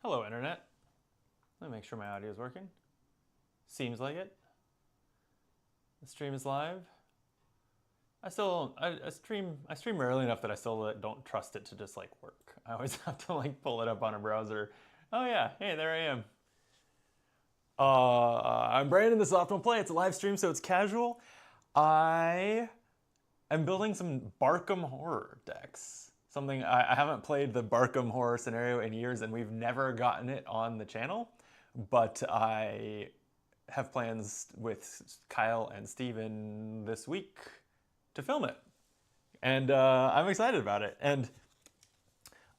Hello, Internet. Let me make sure my audio is working. Seems like it. The stream is live. I stream rarely enough that I still don't trust it to just like work. I always have to like pull it up on a browser. Oh yeah, hey, there I am. I'm Brandon, this is Optimal Play. It's a live stream, so it's casual. I am building some Barkham Horror decks. Something I haven't played the Barkham Horror scenario in years, and we've never gotten it on the channel. But I have plans with Kyle and Steven this week to film it. And I'm excited about it. And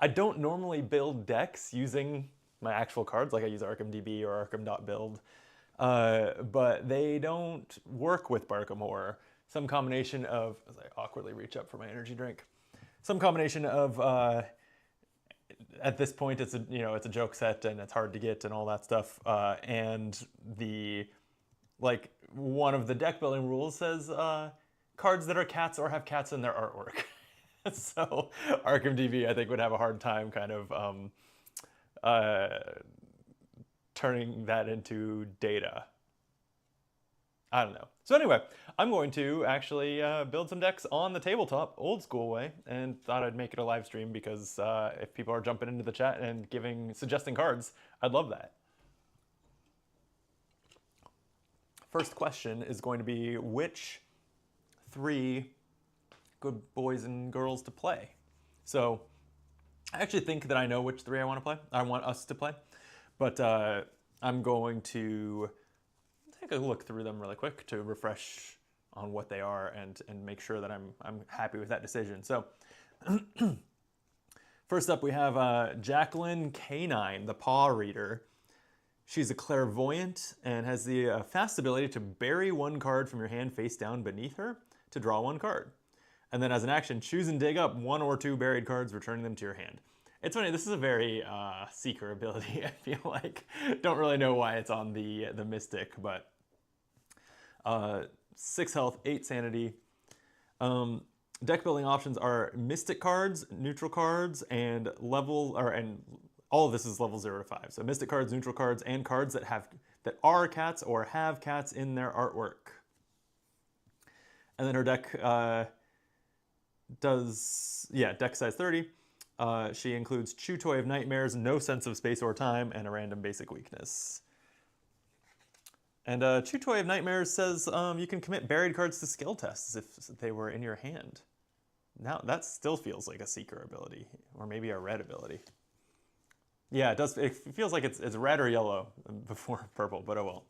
I don't normally build decks using my actual cards, like I use ArkhamDB or Arkham.build, but they don't work with Barkham Horror. Some combination of, as I awkwardly reach up for my energy drink, some combination of, at this point it's a joke set and it's hard to get and all that stuff, and one of the deck building rules says cards that are cats or have cats in their artwork. So ArkhamDB I think would have a hard time kind of turning that into data. I don't know. So anyway, I'm going to actually build some decks on the tabletop, old school way, and thought I'd make it a live stream because if people are jumping into the chat and suggesting cards, I'd love that. First question is going to be, which 3 good boys and girls to play? So I actually think that I know which 3 I want us to play, but I'm going to take a look through them really quick to refresh on what they are and make sure that I'm happy with that decision. So first up we have Jacqueline Canine, the Paw Reader. She's a clairvoyant and has the fast ability to bury 1 card from your hand face down beneath her to draw 1 card. And then as an action, choose and dig up 1 or 2 buried cards, returning them to your hand. It's funny, this is a very Seeker ability, I feel like. Don't really know why it's on the Mystic, but 6 health, 8 sanity. Deck building options are Mystic cards, neutral cards, and all of this is level 0 to 5. So Mystic cards, neutral cards, and cards that are cats or have cats in their artwork. And then her deck deck size 30. She includes Chew Toy of Nightmares, no sense of space or time, and a random basic weakness. And Chew Toy of Nightmares says you can commit buried cards to skill tests if they were in your hand. Now that still feels like a Seeker ability, or maybe a red ability. Yeah, it does. It feels like it's red or yellow before purple, but oh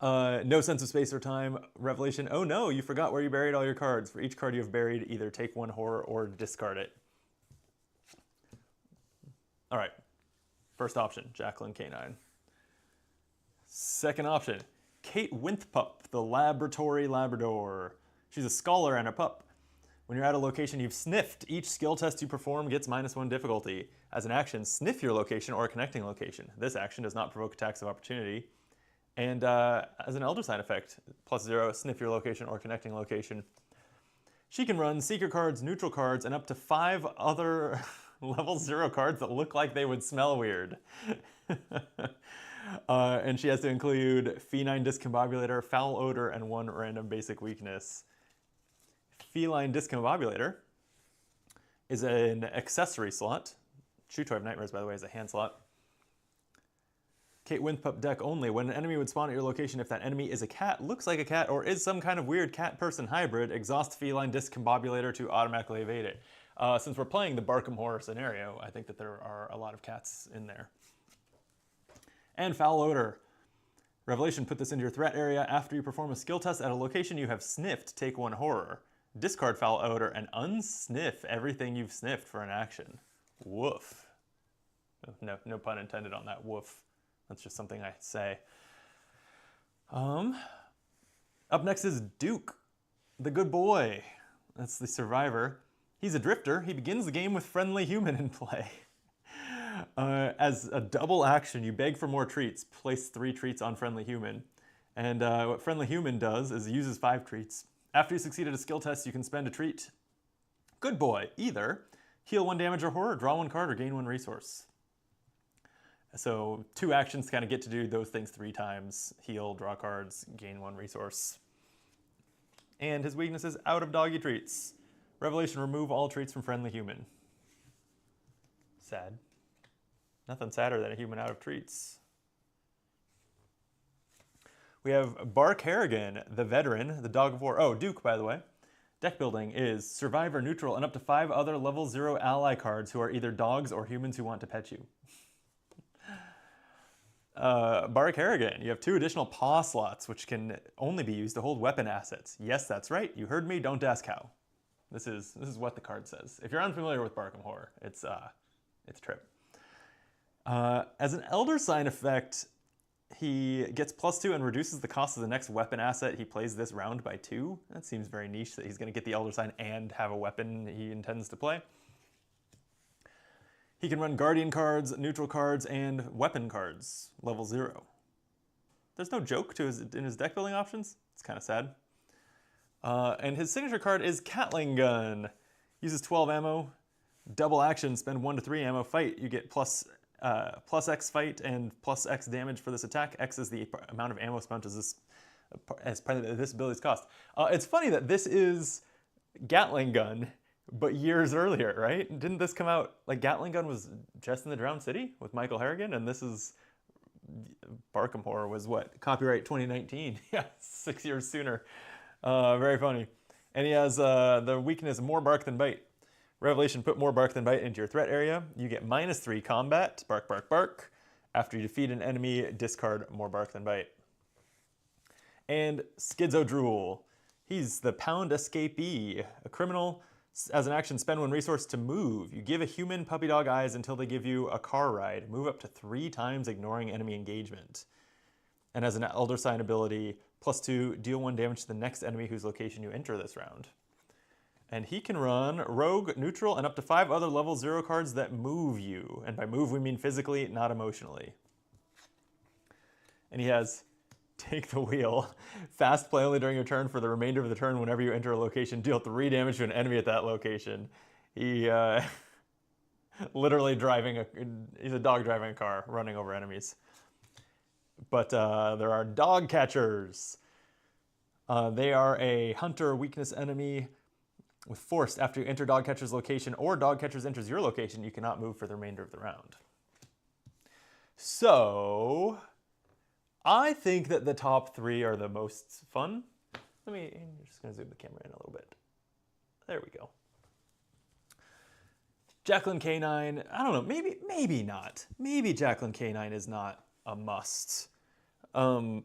well. No sense of space or time. Revelation. Oh no, you forgot where you buried all your cards. For each card you have buried, either take 1 horror or discard it. All right, first option, Jacqueline Canine. Second option, Kate Wintpup, the Laboratory Labrador. She's a scholar and a pup. When you're at a location you've sniffed, each skill test you perform gets -1 difficulty. As an action, sniff your location or connecting location. This action does not provoke attacks of opportunity. And as an Elder Sign effect, +0, sniff your location or connecting location. She can run Seeker cards, neutral cards, and up to 5 other level 0 cards that look like they would smell weird. And she has to include Feline Discombobulator, Foul Odor, and 1 random basic weakness. Feline Discombobulator is an accessory slot. Chew Toy of Nightmares, by the way, is a hand slot. Kate Wintpup deck only. When an enemy would spawn at your location, if that enemy is a cat, looks like a cat, or is some kind of weird cat-person hybrid, exhaust Feline Discombobulator to automatically evade it. Since we're playing the Barkham Horror scenario, I think that there are a lot of cats in there. And Foul Odor. Revelation, put this into your threat area. After you perform a skill test at a location you have sniffed, take 1 horror. Discard Foul Odor and unsniff everything you've sniffed for an action. Woof. No pun intended on that, woof. That's just something I say. Up next is Duke, the good boy. That's the survivor. He's a drifter. He begins the game with Friendly Human in play. As a double action, you beg for more treats. Place 3 treats on Friendly Human. And what Friendly Human does is uses 5 treats. After you succeeded a skill test, you can spend a treat. Good boy. Either heal 1 damage or horror, draw 1 card, or gain 1 resource. So 2 actions to kind of get to do those things 3 times. Heal, draw cards, gain 1 resource. And his weakness is out of doggy treats. Revelation, remove all treats from friendly human. Sad. Nothing sadder than a human out of treats. We have Bark Harrigan, the veteran, the dog of war. Oh, Duke, by the way. Deck building is survivor, neutral, and up to 5 other level 0 ally cards who are either dogs or humans who want to pet you. Bark Harrigan, you have 2 additional paw slots, which can only be used to hold weapon assets. Yes, that's right. You heard me. Don't ask how. This is what the card says. If you're unfamiliar with Barkham Horror, it's a trip. As an Elder Sign effect, he gets +2 and reduces the cost of the next weapon asset he plays this round by 2. That seems very niche that he's going to get the Elder Sign and have a weapon he intends to play. He can run Guardian cards, neutral cards, and weapon cards, level 0. There's no joke in his deck building options. It's kind of sad. And his signature card is Catling Gun. Uses 12 ammo, double action, spend 1 to 3 ammo, fight. You get plus X fight and plus X damage for this attack. X is the amount of ammo spent as part of this ability's cost. It's funny that this is Gatling Gun, but years earlier, right? Didn't this come out, like Gatling Gun was just in the Drowned City with Michael Harrigan, and this is, Barkham Horror was what? Copyright 2019. Yeah, 6 years sooner. Very funny. And he has the weakness more bark than bite. Revelation, put more bark than bite into your threat area. You get -3 combat, bark, bark, bark. After you defeat an enemy, discard more bark than bite. And Schizo Drool. He's the Pound Escapee, a criminal. As an action, spend 1 resource to move. You give a human puppy dog eyes until they give you a car ride. Move up to 3 times, ignoring enemy engagement. And as an Elder Sign ability, +2, deal 1 damage to the next enemy whose location you enter this round. And he can run Rogue, Neutral, and up to 5 other level 0 cards that move you. And by move, we mean physically, not emotionally. And he has Take the Wheel. Fast play only during your turn. For the remainder of the turn, whenever you enter a location, deal 3 damage to an enemy at that location. He literally he's a dog driving a car, running over enemies. But there are dog catchers. They are a hunter weakness enemy with forced. After you enter dog catcher's location or dog catcher's enters your location, you cannot move for the remainder of the round. So I think that the top 3 are the most fun. I'm just gonna zoom the camera in a little bit. There we go. Jacqueline K9, I don't know, maybe not. Maybe Jacqueline K9 is not a must. So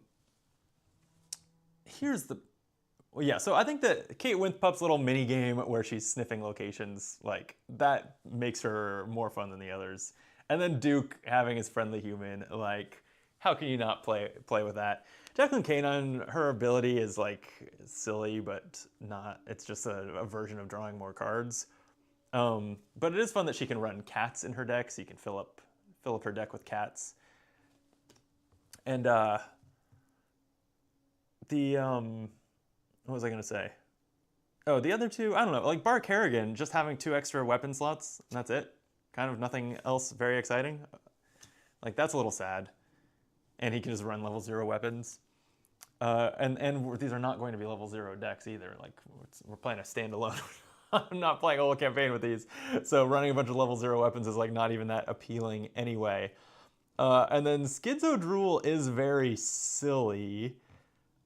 I think that Kate Winthup's little mini game where she's sniffing locations, like, that makes her more fun than the others. And then Duke having his friendly human, like, how can you not play with that? Jacqueline K9, her ability is like silly, but not. It's just a version of drawing more cards. But it is fun that she can run cats in her deck, so you can fill up her deck with cats. And what was I gonna say? Oh, the other 2, I don't know. Like Bark Harrigan, just having 2 extra weapon slots, and that's it. Kind of nothing else very exciting. Like, that's a little sad. And he can just run level 0 weapons. And these are not going to be level 0 decks either. Like, we're playing a standalone. I'm not playing a whole campaign with these. So running a bunch of level 0 weapons is like not even that appealing anyway. And then Schizo Drool is very silly.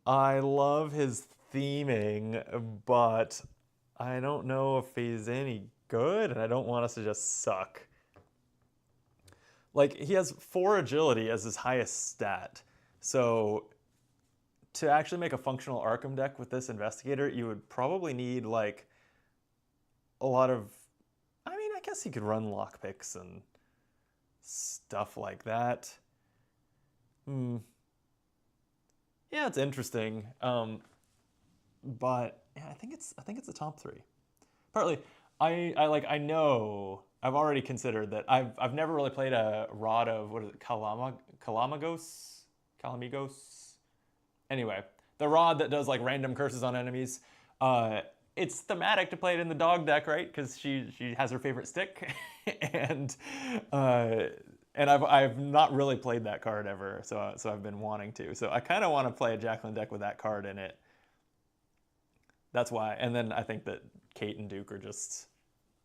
I love his theming, but I don't know if he's any good, and I don't want us to just suck. Like, he has 4 agility as his highest stat. So to actually make a functional Arkham deck with this Investigator, you would probably need, like, a lot of... I mean, I guess he could run lockpicks and stuff like that. Yeah, it's interesting. But yeah, I think it's a top 3. Partly, I know I've already considered that I've never really played a Rod of, what is it, Calamigos? Anyway, the Rod that does like random curses on enemies. It's thematic to play it in the dog deck, right? Because she has her favorite stick, and And I've not really played that card ever, so I've been wanting to. So I kind of want to play a Jacqueline deck with that card in it. That's why. And then I think that Kate and Duke are just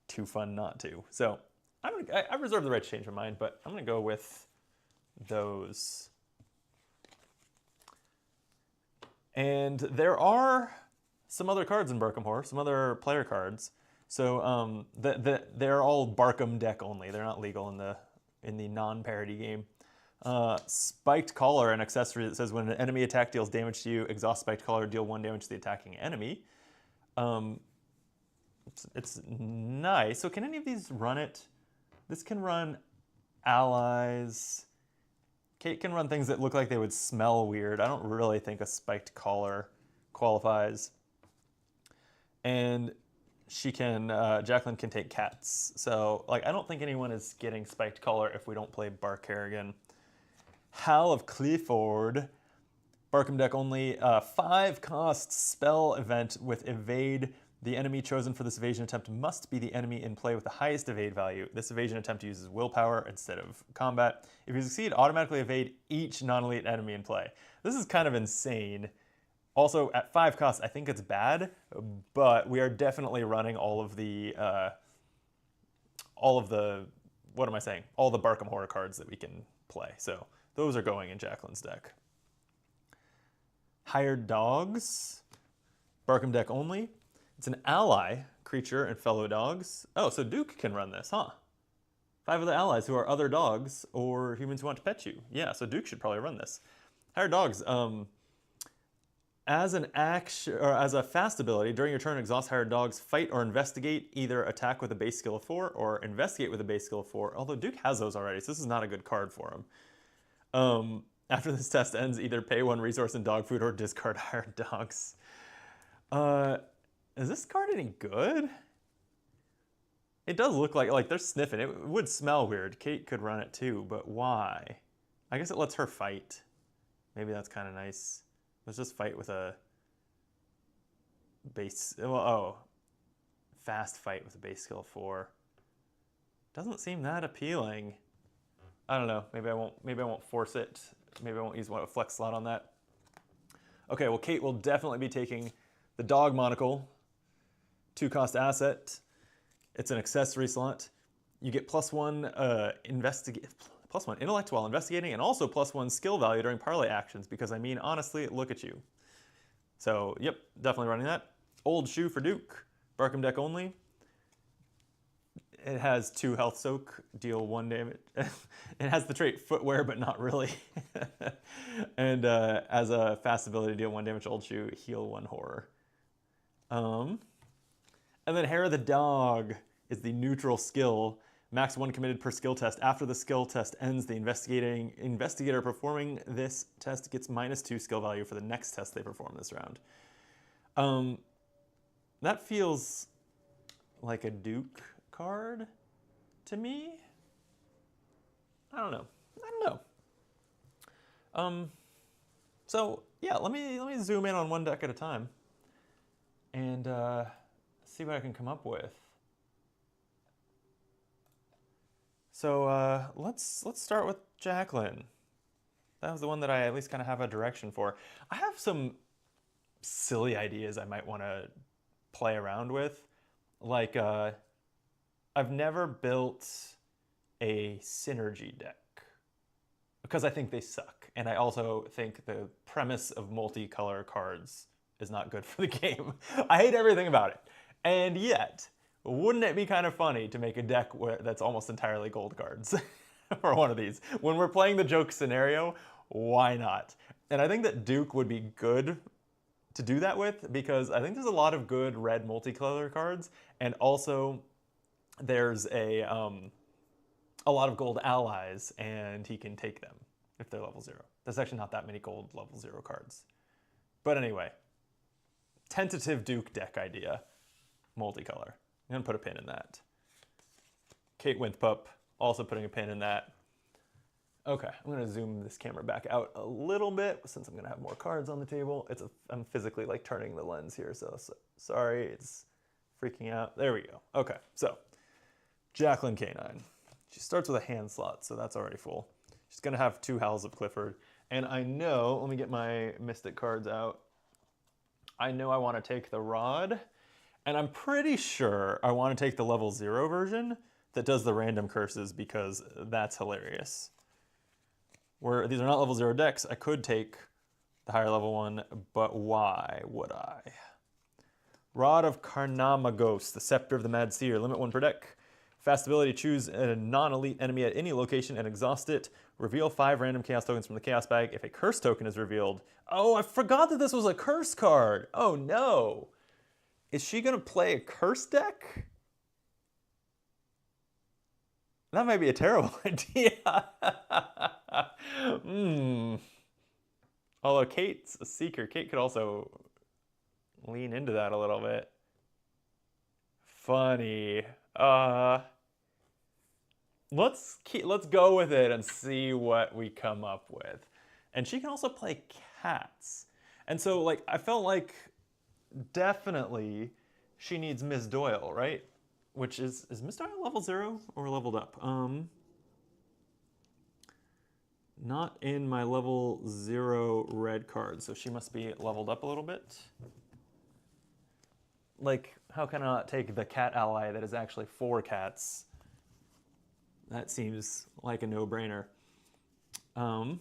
too fun not to. So I reserve the right to change my mind, but I'm gonna go with those. And there are some other cards in Barkham Horror, some other player cards. So they're all Barkham deck only. They're not legal in the non-parody game. Spiked Collar, an accessory that says when an enemy attack deals damage to you, exhaust Spiked Collar, deal 1 damage to the attacking enemy. It's nice. So can any of these run it? This can run allies. Kate can run things that look like they would smell weird. I don't really think a Spiked Collar qualifies. And she can, Jacqueline can take cats. So, like, I don't think anyone is getting Spiked Collar if we don't play Bark Harrigan. Hal of Clifford, Barkham deck only, 5 cost spell event with evade. The enemy chosen for this evasion attempt must be the enemy in play with the highest evade value. This evasion attempt uses willpower instead of combat. If you succeed, automatically evade each non-elite enemy in play. This is kind of insane. Also, at 5 costs, I think it's bad, but we are definitely running all of the, what am I saying? All the Barkham Horror cards that we can play. So those are going in Jacqueline's deck. Hired Dogs, Barkham deck only. It's an ally creature and fellow dogs. Oh, so Duke can run this, huh? 5 of the allies who are other dogs or humans who want to pet you. Yeah, so Duke should probably run this. Hired Dogs, as an action or as a fast ability, during your turn, exhaust Hired Dogs, fight or investigate, either attack with a base skill of 4 or investigate with a base skill of 4. Although Duke has those already, so this is not a good card for him. After this test ends, either pay 1 resource in dog food or discard Hired Dogs. Is this card any good? It does look like they're sniffing. It would smell weird. Kate could run it too, but why? I guess it lets her fight. Maybe that's kind of nice. Let's just fight with a base, fast fight with a base skill 4. Doesn't seem that appealing. I don't know. Maybe I won't force it. Maybe I won't use a flex slot on that. Okay, well, Kate will definitely be taking the dog monocle. 2 cost asset. It's an accessory slot. You get +1 +1 intellect while investigating, and also +1 skill value during parlay actions, because I mean, honestly, look at you. So, yep, definitely running that. Old Shoe for Duke, Barkham deck only. It has 2 health soak, deal 1 damage. It has the trait footwear, but not really. And as a fast ability, deal 1 damage to Old Shoe, heal 1 horror. And then Hair of the Dog is the neutral skill. Max 1 committed per skill test. After the skill test ends, the investigator performing this test gets -2 skill value for the next test they perform this round. That feels like a Duke card to me. I don't know. So yeah, let me zoom in on one deck at a time and see what I can come up with. So let's start with Jacqueline. That was the one that I at least kind of have a direction for. I have some silly ideas I might want to play around with. Like, I've never built a synergy deck because I think they suck. And I also think the premise of multicolor cards is not good for the game. I hate everything about it. And yet, wouldn't it be kind of funny to make a deck that's almost entirely gold cards for one of these? When we're playing the joke scenario, why not? And I think that Duke would be good to do that with, because I think there's a lot of good red multicolor cards, and also there's a lot of gold allies, and he can take them if they're level 0. There's actually not that many gold level 0 cards. But anyway, tentative Duke deck idea, multicolor. I'm gonna put a pin in that. Kate Winthrop, also putting a pin in that. Okay, I'm gonna zoom this camera back out a little bit since I'm gonna have more cards on the table. I'm physically like turning the lens here, so sorry, it's freaking out. There we go. Okay, so Jacqueline K9. She starts with a hand slot, so that's already full. She's gonna have 2 Howls of Clifford. And I know, let me get my Mystic cards out. I know I want to take the Rod, and I'm pretty sure I want to take the level 0 version that does the random curses because that's hilarious. Where these are not level 0 decks, I could take the higher level one, but why would I? Rod of Karnamagos, the Scepter of the Mad Seer, limit 1 per deck. Fast ability, choose a non-elite enemy at any location and exhaust it. Reveal 5 random chaos tokens from the chaos bag. If a curse token is revealed... Oh, I forgot that this was a curse card. Oh no. Is she gonna play a curse deck? That might be a terrible idea. Although Kate's a seeker, Kate could also lean into that a little bit. Funny. Let's go with it and see what we come up with. And she can also play cats. And so like I felt like definitely she needs Miss Doyle, right? Which is Miss Doyle level 0 or leveled up? Not in my level 0 red card, so she must be leveled up a little bit. Like, how can I not take the cat ally that is actually 4 cats? That seems like a no-brainer. Oh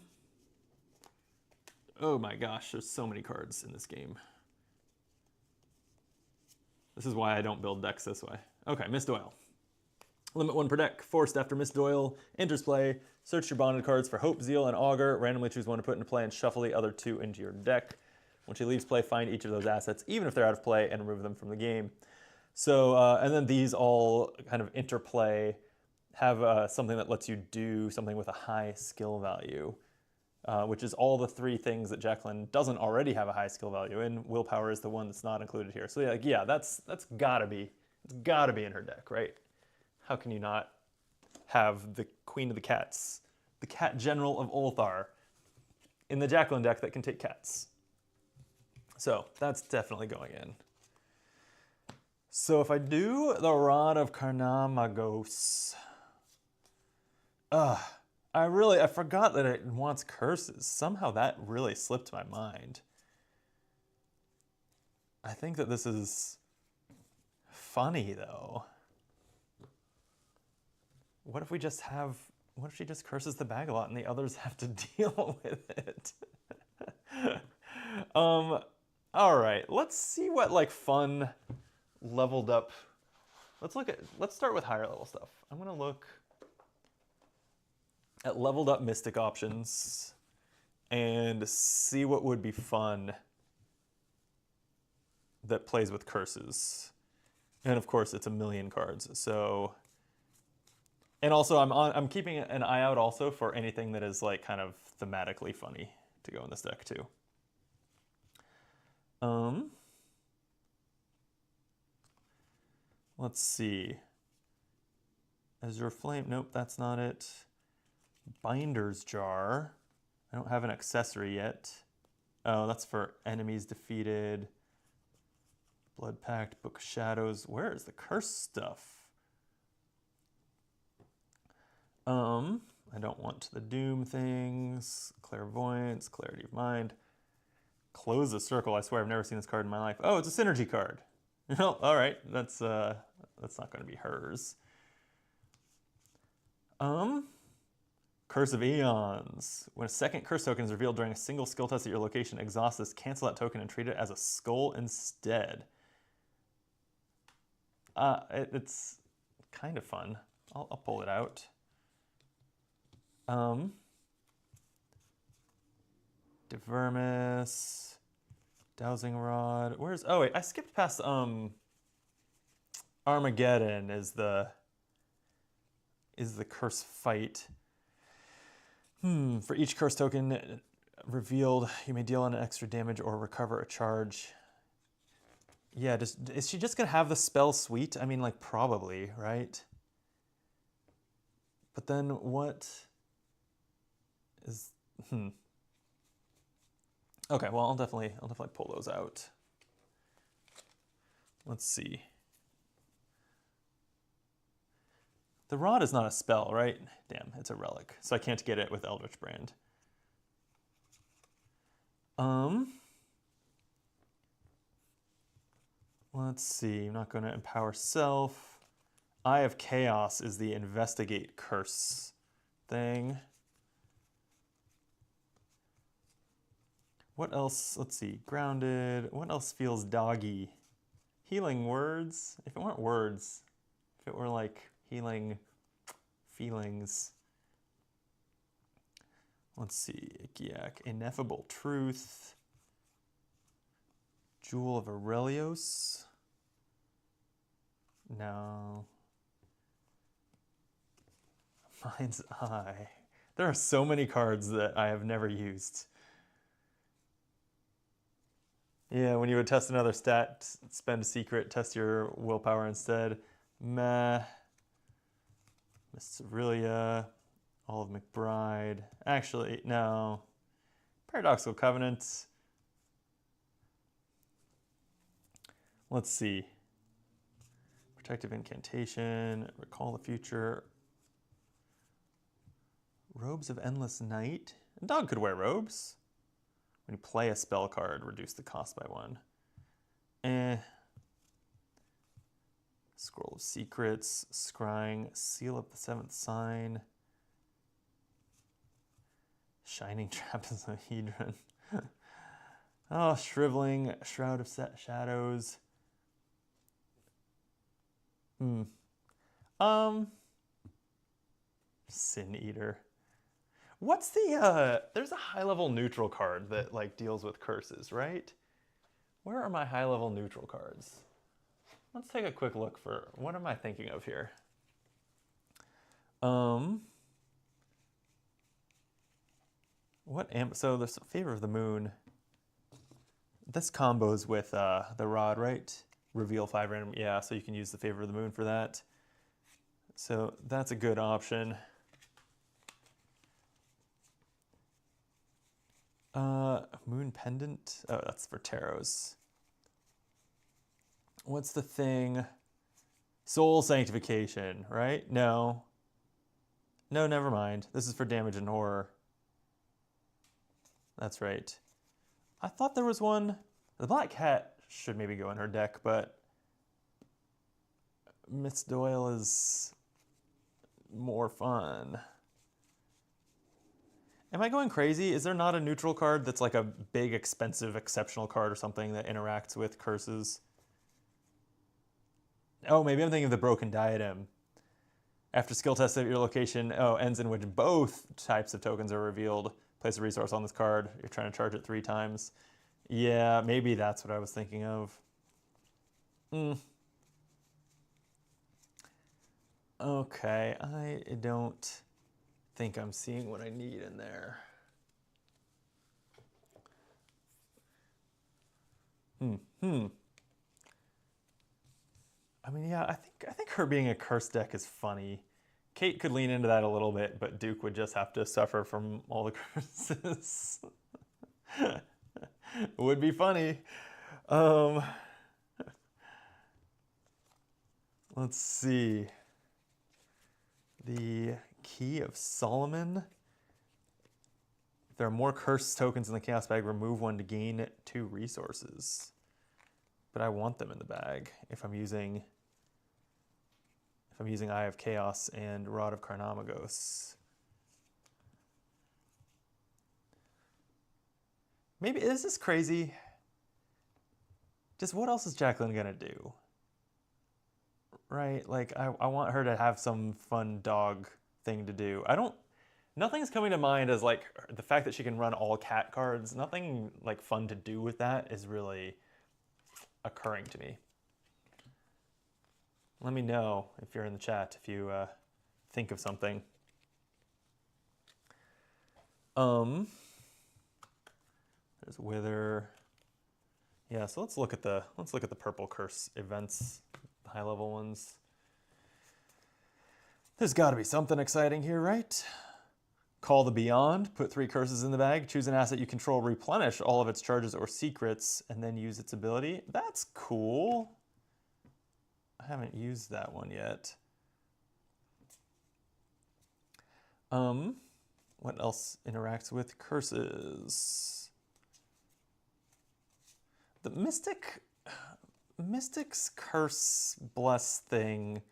my gosh, there's so many cards in this game. This is why I don't build decks this way. Okay, Miss Doyle. Limit 1 per deck. Forced after Miss Doyle enters play. Search your bonded cards for Hope, Zeal, and Augur. Randomly choose 1 to put into play and shuffle the other 2 into your deck. When she leaves play, find each of those assets, even if they're out of play, and remove them from the game. So, and then these all kind of interplay, have something that lets you do something with a high skill value, which is all the 3 things that Jacqueline doesn't already have a high skill value in. Willpower is the one that's not included here. So yeah, that's gotta be, it's gotta be in her deck, right? How can you not have the Queen of the Cats, the Cat General of Ulthar, in the Jacqueline deck that can take cats? So that's definitely going in. So if I do the Rod of Karnamagos, I forgot that it wants curses. Somehow that really slipped my mind. I think that this is funny though. What if she just curses the bag a lot and the others have to deal with it? All right, let's see what like fun leveled up. Let's start with higher level stuff. I'm gonna look at leveled up Mystic options and see what would be fun that plays with curses. And of course it's a million cards, so. And also I'm keeping an eye out also for anything that is like kind of thematically funny to go in this deck too. Let's see. Azure Flame, nope, that's not it. Binder's Jar. I don't have an accessory yet. Oh, that's for enemies defeated. Blood Pact, Book of Shadows. Where is the curse stuff? I don't want the Doom things. Clairvoyance, Clarity of Mind. Close the Circle. I swear I've never seen this card in my life. Oh, it's a synergy card. All right, that's not going to be hers. Curse of Eons. When a second curse token is revealed during a single skill test at your location, exhaust this, cancel that token, and treat it as a skull instead. It's kind of fun. I'll pull it out. Devermis, Dowsing Rod. Oh wait, I skipped past Armageddon is the curse fight. For each curse token revealed, you may deal an extra damage or recover a charge. Yeah, is she just gonna have the spell suite? I mean, like probably, right? But then what is Okay, well I'll definitely pull those out. Let's see. The rod is not a spell, right? Damn, it's a relic. So I can't get it with Eldritch Brand. Let's see. I'm not going to empower self. Eye of Chaos is the investigate curse thing. What else? Let's see. Grounded. What else feels doggy? Healing words. If it weren't words, if it were like healing feelings. Let's see. Ikiak. Ineffable Truth. Jewel of Aurelios. No. Mind's Eye. There are so many cards that I have never used. Yeah, when you would test another stat, spend a secret, test your willpower instead. Meh. Miss Aurelia. All of McBride. Actually, no. Paradoxical Covenant. Let's see. Protective Incantation. Recall the Future. Robes of Endless Night. A dog could wear robes. When you play a spell card, reduce the cost by 1. Scroll of Secrets. Scrying. Seal of the Seventh Sign. Shining Trapezohedron. Oh, Shriveling. Shroud of Shadows. Sin Eater. What's the, there's a high-level neutral card that, like, deals with curses, right? Where are my high-level neutral cards? Let's take a quick look for, what am I thinking of here? So there's Favor of the Moon. This combos with the rod, right? Reveal 5 random, yeah, so you can use the Favor of the Moon for that. So that's a good option. Moon Pendant. Oh, that's for tarots. What's the thing? Soul Sanctification, right? No. No, never mind. This is for damage and horror. That's right. I thought there was one. The Black Cat should maybe go in her deck, but Miss Doyle is more fun. Am I going crazy? Is there not a neutral card that's like a big, expensive, exceptional card or something that interacts with curses? Oh, maybe I'm thinking of the Broken Diadem. After skill test at your location, ends in which both types of tokens are revealed. Place a resource on this card. You're trying to charge it 3 times. Yeah, maybe that's what I was thinking of. Okay, I don't think I'm seeing what I need in there. I mean, yeah, I think her being a curse deck is funny. Kate could lean into that a little bit, but Duke would just have to suffer from all the curses. Would be funny. Let's see. The Key of Solomon. If there are more curse tokens in the Chaos bag, remove 1 to gain 2 resources. But I want them in the bag if I'm using Eye of Chaos and Rod of Carnamagos. Maybe, is this crazy? Just what else is Jacqueline gonna do? Right, like I want her to have some fun dog thing to do. Nothing's coming to mind as like the fact that she can run all cat cards. Nothing like fun to do with that is really occurring to me. Let me know if you're in the chat if you think of something. There's Wither. Yeah, so let's look at the purple curse events, the high level ones. There's got to be something exciting here, right? Call the Beyond, put 3 curses in the bag, choose an asset you control, replenish all of its charges or secrets, and then use its ability. That's cool. I haven't used that one yet. What else interacts with curses? The Mystic's curse bless thing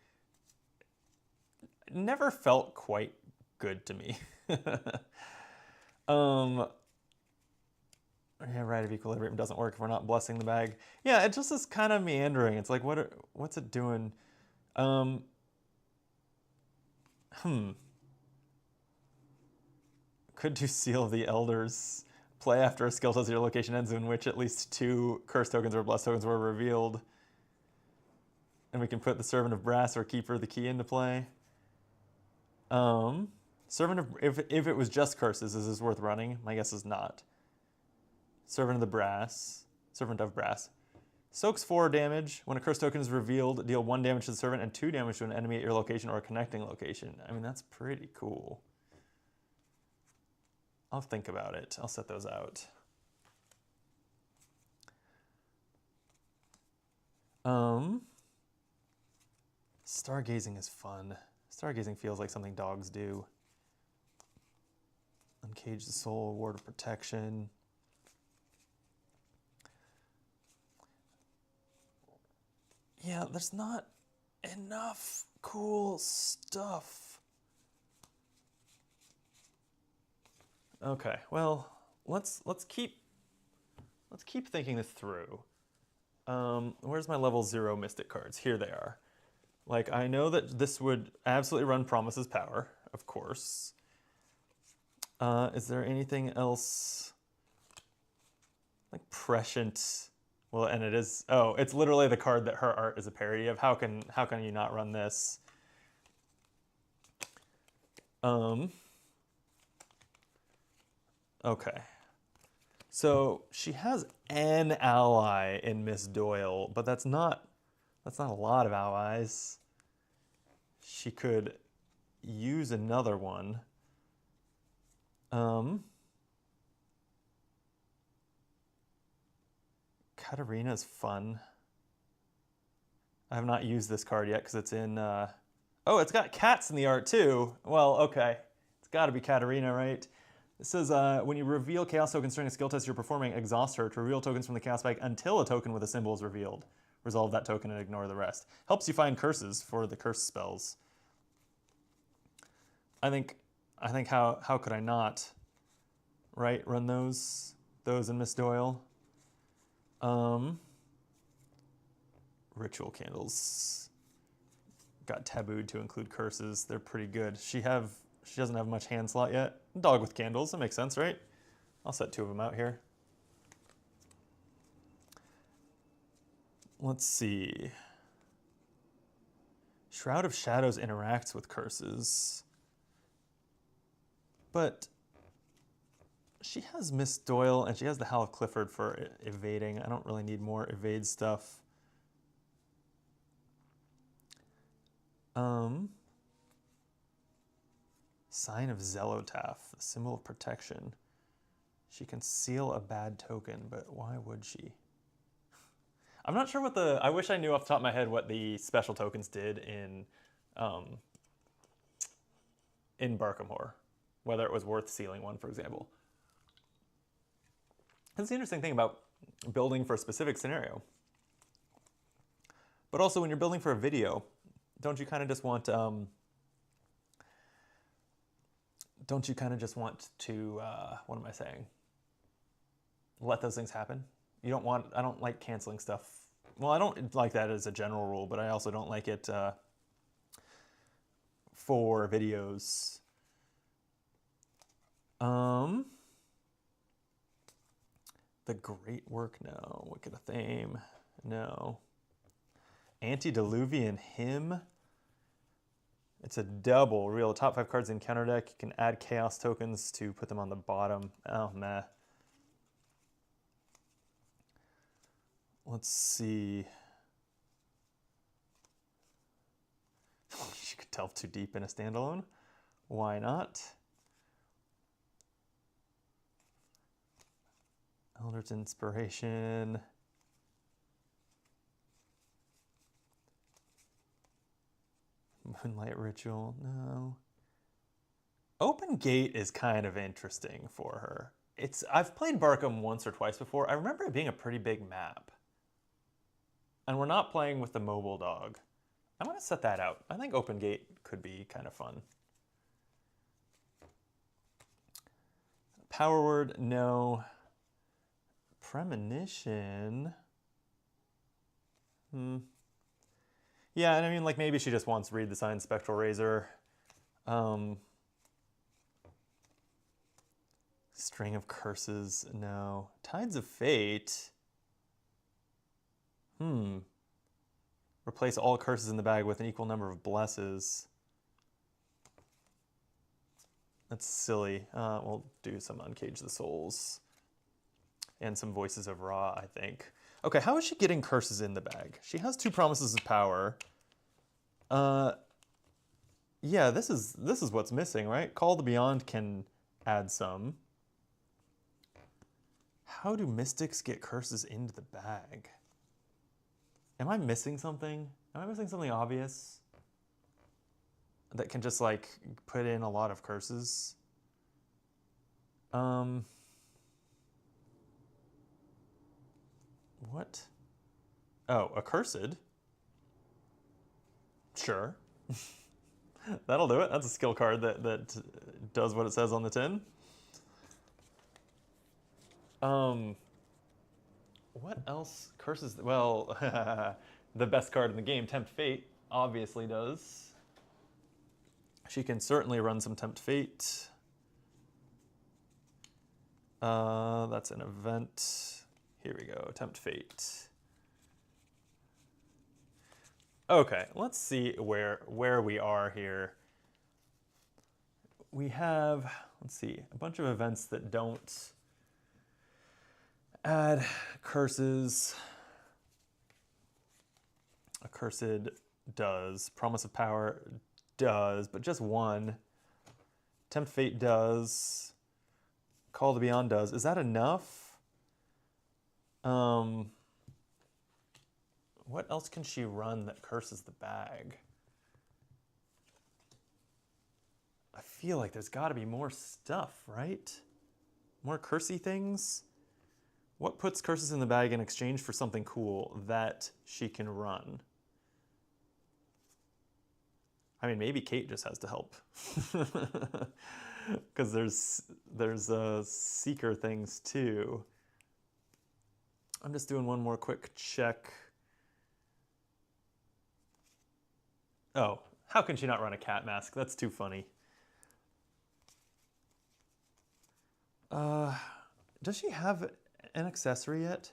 never felt quite good to me. Yeah, right, if equilibrium doesn't work if we're not blessing the bag. Yeah, it just is kind of meandering. It's like, what's it doing? Um, Could do Seal the Elders. Play after a skill test your location ends in which at least 2 curse tokens or bless tokens were revealed. And we can put the Servant of Brass or Keeper of the Key into play. Servant of, if it was just curses, is this worth running? My guess is not. Servant of Brass. Soaks 4 damage. When a curse token is revealed, deal 1 damage to the servant and 2 damage to an enemy at your location or a connecting location. I mean, that's pretty cool. I'll think about it. I'll set those out. Stargazing is fun. Stargazing feels like something dogs do. Uncage the soul, ward of protection. Yeah, there's not enough cool stuff. Okay, well, let's keep thinking this through. Where's my level 0 Mystic cards? Here they are. Like, I know that this would absolutely run Promise's Power, of course. Is there anything else? Like Prescient. Well, and it is, oh, it's literally the card that her art is a parody of. How can you not run this? Okay. So she has an ally in Miss Doyle, but that's not a lot of allies. She could use another one. Katarina's fun. I have not used this card yet because it's in... Oh, it's got cats in the art too. Well, okay. It's got to be Katarina, right? This says, when you reveal Chaos tokens during a skill test you're performing, exhaust her to reveal tokens from the Chaos bag until a token with a symbol is revealed. Resolve that token and ignore the rest. Helps you find curses for the curse spells. I think how could I not, right? Run those in Miss Doyle. Ritual candles got tabooed to include curses. They're pretty good. She doesn't have much hand slot yet. Dog with candles, that makes sense, right? I'll set 2 of them out here. Let's see. Shroud of Shadows interacts with curses. But she has Miss Doyle and she has the Howl of Clifford for evading. I don't really need more evade stuff. Sign of Zelotaph, the symbol of protection. She can seal a bad token, but why would she? I'm not sure what I wish I knew off the top of my head what the special tokens did in Barkham Horror. Whether it was worth sealing one, for example. That's the interesting thing about building for a specific scenario. But also when you're building for a video, don't you kind of just want to what am I saying? Let those things happen. I don't like canceling stuff. Well, I don't like that as a general rule, but I also don't like it for videos. The Great Work, no. Wicked Athame, no. Antediluvian Hymn. It's a double. Reveal the top 5 cards in counter deck. You can add chaos tokens to put them on the bottom. Oh, meh. Let's see. You could delve too deep in a standalone. Why not? Elder's Inspiration. Moonlight Ritual, no. Open Gate is kind of interesting for her. I've played Barkham once or twice before. I remember it being a pretty big map. And we're not playing with the mobile dog. I'm going to set that out. I think Open Gate could be kind of fun. Power word, no. Premonition. Yeah, and I mean, like, maybe she just wants to read the sign Spectral Razor. String of Curses, no. Tides of Fate. Replace all curses in the bag with an equal number of blesses. That's silly. We'll do some Uncage the Souls. And some Voices of Ra, I think. Okay, how is she getting curses in the bag? She has 2 Promises of Power. Yeah, this is what's missing, right? Call the Beyond can add some. How do mystics get curses into the bag? Am I missing something? Am I missing something obvious? That can just, like, put in a lot of curses? What? Oh, Accursed? Sure. That'll do it. That's a skill card that does what it says on the tin. What else? Curses. Well, the best card in the game, Tempt Fate, obviously does. She can certainly run some Tempt Fate. That's an event. Here we go, Tempt Fate. Okay, let's see where we are here. We have, let's see, a bunch of events that don't add curses. Accursed does. Promise of Power does, but just 1. Tempt Fate does. Call the Beyond does. Is that enough? What else can she run that curses the bag? I feel like there's got to be more stuff, right? More cursey things? What puts curses in the bag in exchange for something cool that she can run? I mean, maybe Kate just has to help. Because there's Seeker things too. I'm just doing one more quick check. Oh, how can she not run a cat mask? That's too funny. Does she have an accessory yet?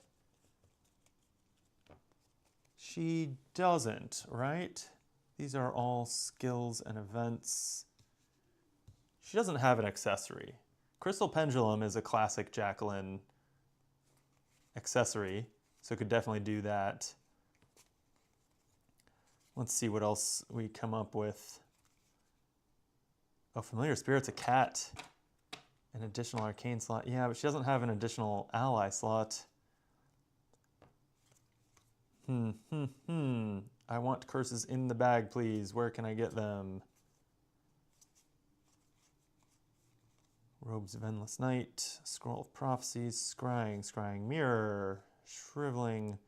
She doesn't, right? These are all skills and events. She doesn't have an accessory. Crystal Pendulum is a classic Jacqueline accessory, so could definitely do that. Let's see what else we come up with. Oh, Familiar Spirit's a cat. An additional arcane slot. Yeah, but she doesn't have an additional ally slot. I want curses in the bag, please. Where can I get them? Robes of Endless Night, Scroll of Prophecies, Scrying Mirror, Shriveling.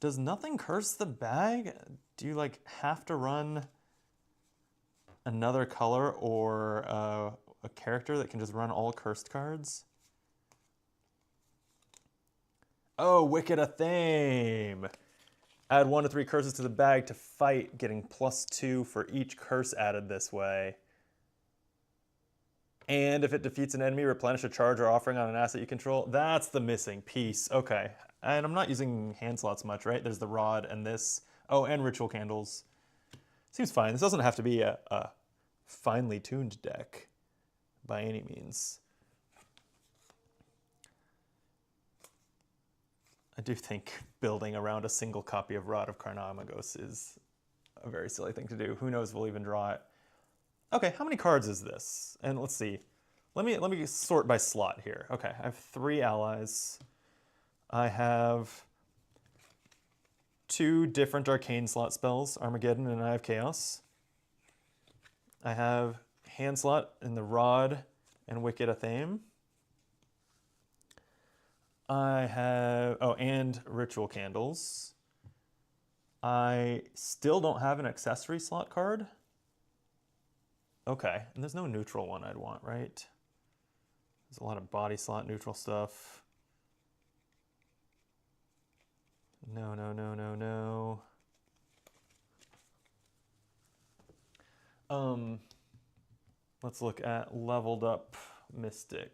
Does nothing curse the bag? Do you, like, have to run another color or a character that can just run all cursed cards? Oh, Wicked Athame! Add 1 to 3 curses to the bag to fight, getting +2 for each curse added this way. And if it defeats an enemy, replenish a charge or offering on an asset you control. That's the missing piece. Okay. And I'm not using hand slots much, right? There's the rod and this. Oh, and ritual candles. Seems fine. This doesn't have to be a finely tuned deck by any means. I do think building around a single copy of Rod of Carnamagos is a very silly thing to do. Who knows if we'll even draw it. Okay, how many cards is this? And let's see. Let me sort by slot here. Okay, I have 3 allies. I have 2 different arcane slot spells, Armageddon and Eye of Chaos. I have hand slot in the Rod and Wicked a Thame. I have, oh, and Ritual Candles. I still don't have an accessory slot card. Okay, and there's no neutral one I'd want, right? There's a lot of body slot neutral stuff. No, no, no, no, no. Let's look at leveled up Mystic.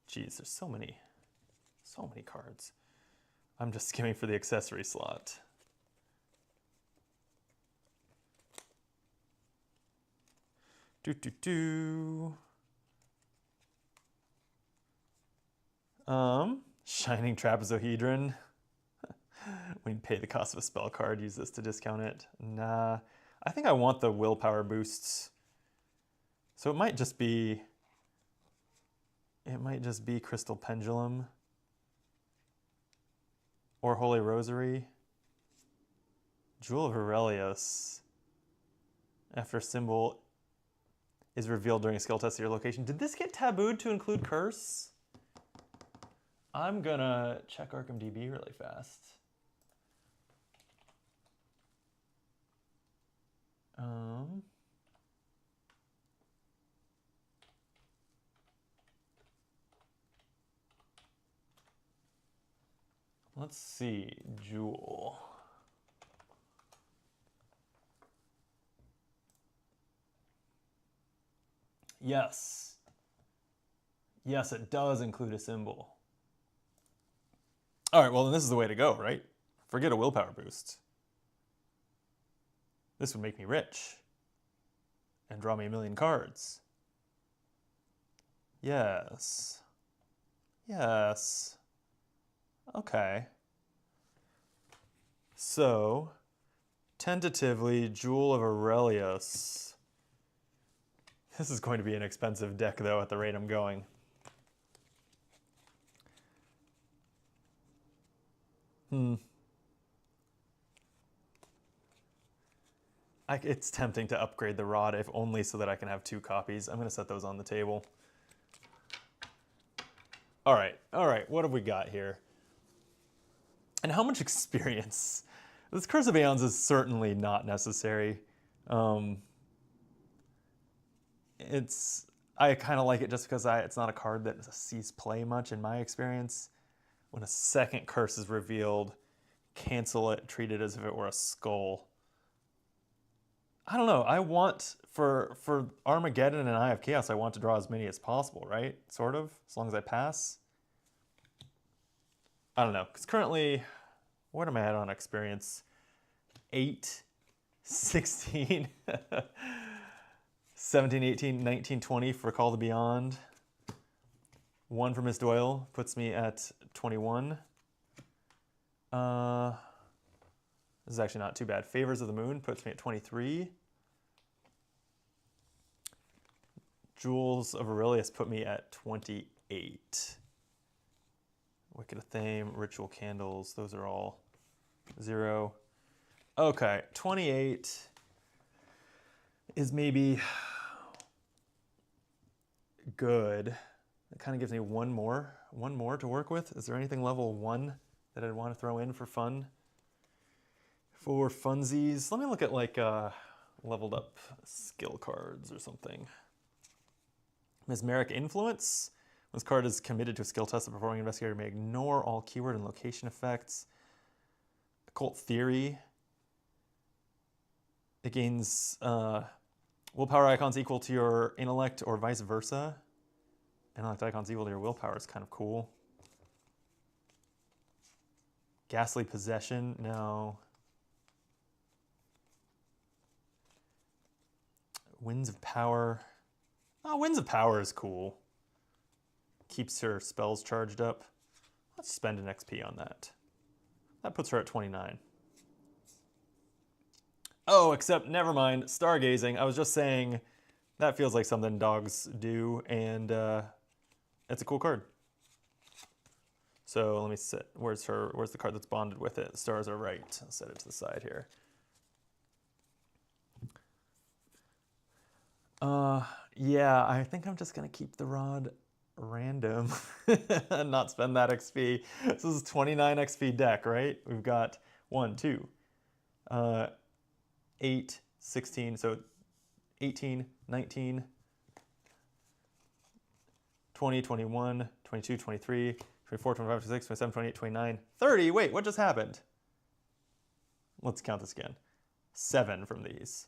Geez, there's so many cards. I'm just skimming for the accessory slot. Shining Trapezohedron. When you pay the cost of a spell card, use this to discount it. Nah, I think I want the willpower boosts. So it might just be Crystal Pendulum or Holy Rosary. Jewel of Aurelius. After a symbol is revealed during a skill test at your location. Did this get tabooed to include curse? I'm gonna check ArkhamDB really fast. Let's see, Jewel. Yes. Yes, it does include a symbol. All right, well, then this is the way to go, right? Forget a willpower boost. This would make me rich and draw me 1,000,000 cards. Yes. Yes. Okay. So, tentatively, Jewel of Aurelius. This is going to be an expensive deck, though, at the rate I'm going. It's tempting to upgrade the Rod, if only so that I can have 2 copies. I'm going to set those on the table. All right, what have we got here? And how much experience? This Curse of Aeons is certainly not necessary. I kind of like it just because it's not a card that sees play much in my experience. When a second curse is revealed, cancel it, treat it as if it were a skull. I don't know. I want, for Armageddon and Eye of Chaos, I want to draw as many as possible, right? Sort of, as long as I pass. I don't know, because currently, what am I at on experience? 8, 16, 17, 18, 19, 20 for Call to Beyond. 1 for Miss Doyle puts me at 21. This is actually not too bad. Favors of the Moon puts me at 23. Jewels of Aurelius put me at 28. Wicked of Thame, Ritual Candles, those are all 0. Okay, 28 is maybe good. It kind of gives me one more to work with. Is there anything level 1 that I'd want to throw in for fun? For funsies, let me look at like leveled up skill cards or something. Mesmeric Influence. When this card is committed to a skill test, the performing investigator may ignore all keyword and location effects. Occult Theory. It gains willpower icons equal to your intellect or vice versa. Intellect icons equal to your willpower is kind of cool. Ghastly Possession, no. Winds of Power. Oh, Winds of Power is cool. Keeps her spells charged up. Let's spend an XP on that. That puts her at 29. Oh, except never mind. Stargazing. I was just saying that feels like something dogs do, and it's a cool card. So let me set. Where's the card that's bonded with it? The stars are right. I'll set it to the side here. Yeah, I think I'm just gonna keep the rod random and not spend that XP. This is 29 XP deck, right? We've got 1, 2, 8, 16, so 18, 19, 20, 21, 22, 23, 24, 25, 26, 27, 28, 29, 30. Wait, what just happened? Let's count this again. 7 from these.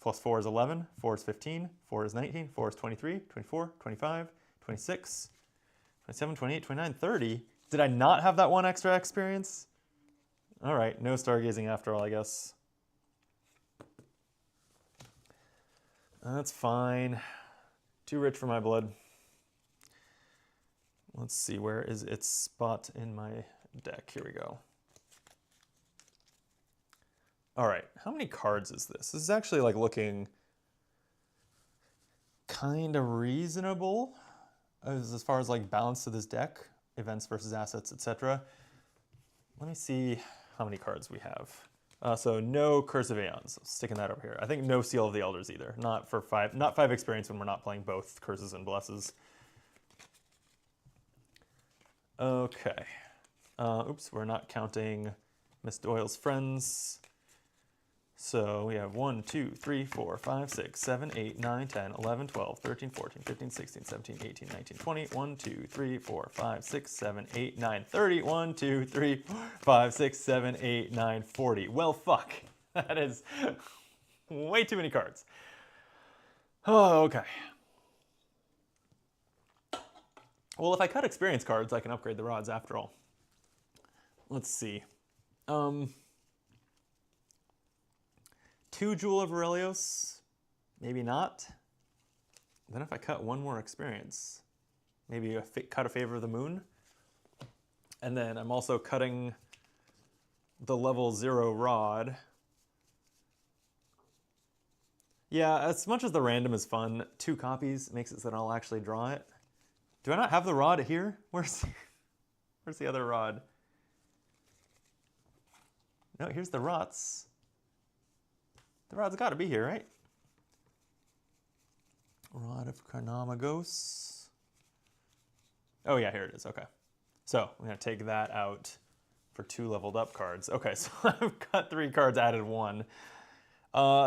Plus 4 is 11, 4 is 15, 4 is 19, 4 is 23, 24, 25, 26, 27, 28, 29, 30. Did I not have that one extra experience? All right, no stargazing after all, I guess. That's fine. Too rich for my blood. Let's see, where is its spot in my deck? Here we go. All right, how many cards is this? This is actually like looking kind of reasonable as far as like balance to this deck, events versus assets, etc. Let me see how many cards we have. So no Curse of Aeons, sticking that over here. I think no Seal of the Elders either. Not 5 experience when we're not playing both Curses and Blesses. Okay. Oops, we're not counting Miss Doyle's friends. So we have 1, 2, 3, 4, 5, 6, 7, 8, 9, 10, 11, 12, 13, 14, 15, 16, 17, 18, 19, 20, 1, 2, 3, 4, 5, 6, 7, 8, 9, 30, 1, 2, 3, 4, 5, 6, 7, 8, 9, 40. Well, fuck. That is way too many cards. Oh, okay. Well, if I cut experience cards, I can upgrade the rods after all. Let's see. 2 Jewel of Aurelios, maybe not. Then if I cut 1 more experience, maybe cut a Favor of the Moon. And then I'm also cutting the level 0 rod. Yeah, as much as the random is fun, 2 copies makes it so that I'll actually draw it. Do I not have the rod here? Where's the other rod? No, here's the rots. The rod's got to be here, right? Rod of Carnamagos. Oh yeah, here it is. Okay. So I'm going to take that out for 2 leveled up cards. Okay, so I've got 3 cards, added 1.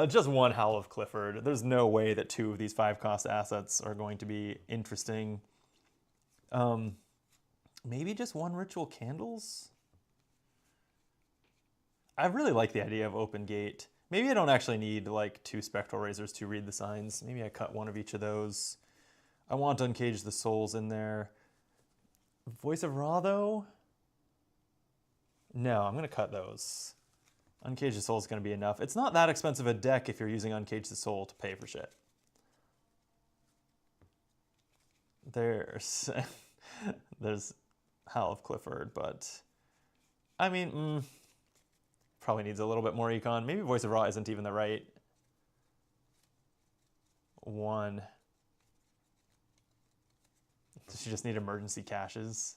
Just 1 Howl of Clifford. There's no way that 2 of these 5-cost assets are going to be interesting. Maybe just 1 Ritual Candles? I really like the idea of Open Gate. Maybe I don't actually need like 2 Spectral Razors to read the signs. Maybe I cut 1 of each of those. I want to Uncage the Souls in there. Voice of Ra though? No, I'm going to cut those. Uncage the Soul is going to be enough. It's not that expensive a deck if you're using Uncage the Soul to pay for shit. There's Howl of Clifford, but I mean, probably needs a little bit more econ. Maybe Voice of Ra isn't even the right one. Does she just need emergency caches?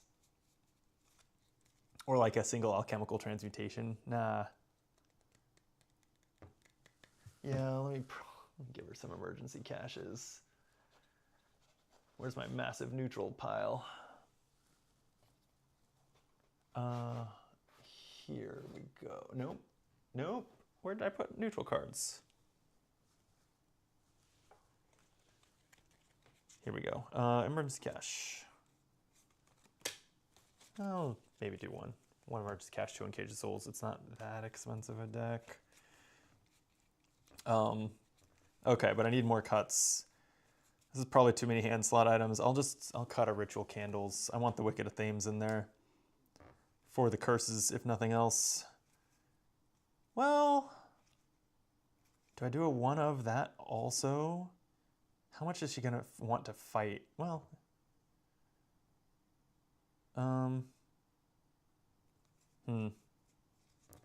Or like a single alchemical transmutation? Nah. Yeah, let me give her some emergency caches. Where's my massive neutral pile? Here we go. Nope. Nope. Where did I put neutral cards? Here we go. Emergency cache. I'll maybe do 1. 1 emergency cache, 2 Uncage the Souls. It's not that expensive a deck. Okay, but I need more cuts. This is probably too many hand slot items. I'll cut a Ritual Candles. I want the Wicked of Thames in there for the curses, if nothing else. Well, do I do a 1 of that also? How much is she gonna want to fight? Well, no,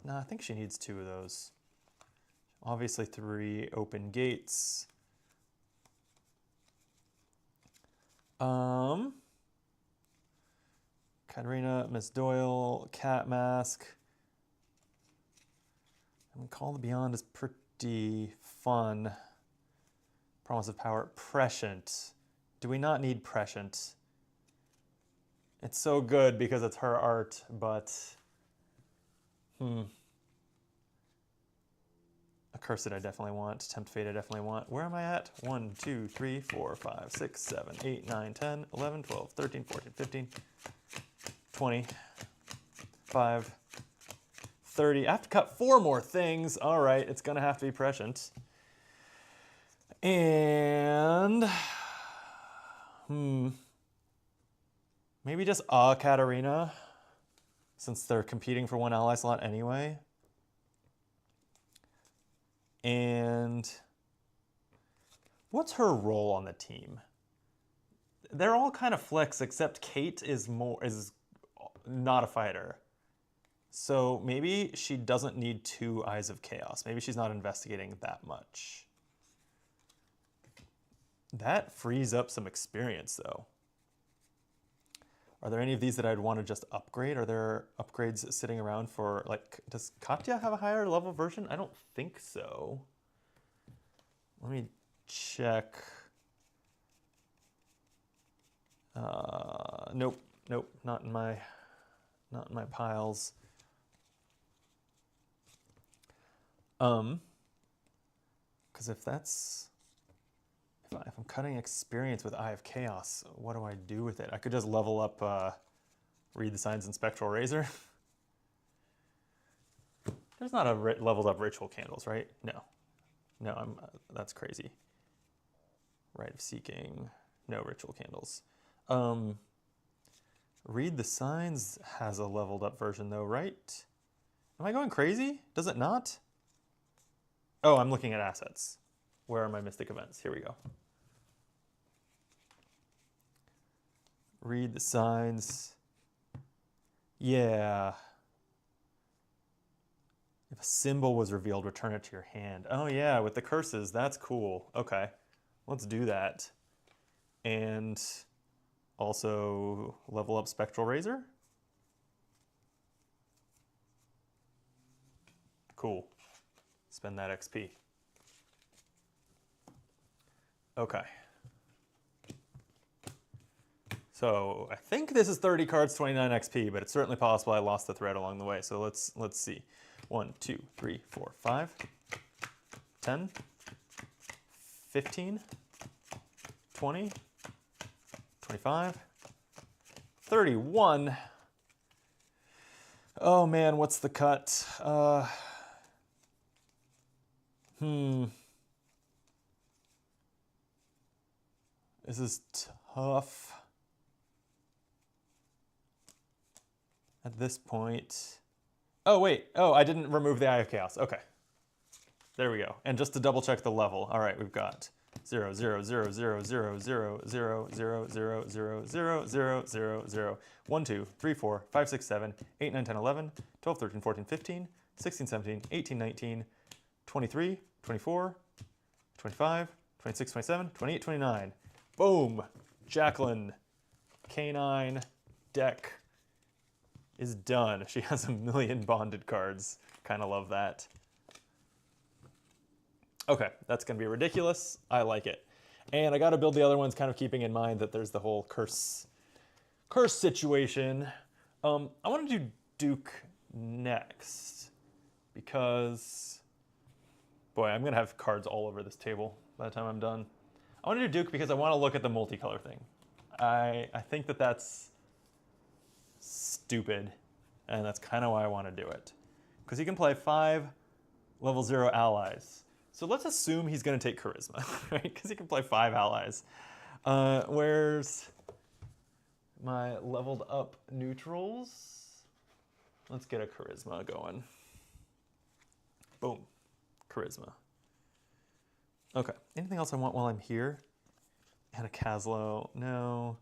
I think she needs 2 of those. Obviously 3 Open Gates. Katarina, Miss Doyle, Cat Mask. I mean, Call of the Beyond is pretty fun. Promise of power. Prescient. Do we not need prescient? It's so good because it's her art, but... Accursed I definitely want. Tempt Fate I definitely want. Where am I at? 1, 2, 3, 4, 5, 6, 7, 8, 9, 10, 11, 12, 13, 14, 15, 20, 5, 30. I have to cut 4 more things. All right, it's going to have to be prescient. And... maybe just Katarina, since they're competing for 1 ally slot anyway. And what's her role on the team? They're all kind of flicks, except Kate is not a fighter. So maybe she doesn't need 2 Eyes of Chaos. Maybe she's not investigating that much. That frees up some experience, though. Are there any of these that I'd want to just upgrade? Are there upgrades sitting around for, like, does Katya have a higher level version? I don't think so. Let me check. Nope, not in my piles. Because if I'm cutting experience with Eye of Chaos, what do I do with it? I could just level up Read the Signs and Spectral Razor. There's not a leveled up Ritual Candles, right? No, that's crazy. Rite of Seeking, no Ritual Candles. Read the Signs has a leveled up version though, right? Am I going crazy? Does it not? Oh, I'm looking at assets. Where are my Mystic Events? Here we go. Read the Signs. Yeah. If a symbol was revealed, return it to your hand. Oh yeah, with the curses, that's cool. Okay, let's do that. And also level up Spectral Razor. Cool. Spend that XP. Okay. So I think this is 30 cards, 29 XP, but it's certainly possible I lost the thread along the way. So let's see. 1, 2, 3, 4, 5, 10, 15, 20, 25, 31. Oh man, what's the cut? This is tough. At this point. Oh wait, I didn't remove the Eye of Chaos. Okay. There we go. And just to double check the level. All right, we've got 0, 0, 0, 0, 0, 0, 0, 0, 0, 0, 0, 0, 0, 0, 1, 2, 3, 4, 5, 6, 7, 8, 9, 10, 11, 12, 13, 14, 15, 16, 17, 18, 19, 23, 24, 25, 26, 27, 28, 29. Boom! Jacqueline, K9 deck is done. She has 1 million bonded cards. Kind of love that. Okay, that's gonna be ridiculous. I like it. And I gotta build the other ones kind of keeping in mind that there's the whole curse situation. I wanna do Duke next because, boy, I'm gonna have cards all over this table by the time I'm done. I wanna do Duke because I wanna look at the multicolor thing. I think that that's stupid, and that's kind of why I want to do it. Because he can play 5 level 0 allies. So let's assume he's going to take Charisma, right? Because he can play 5 allies. Where's my leveled up neutrals? Let's get a Charisma going. Boom. Charisma. Okay. Anything else I want while I'm here? And a Caslo. No.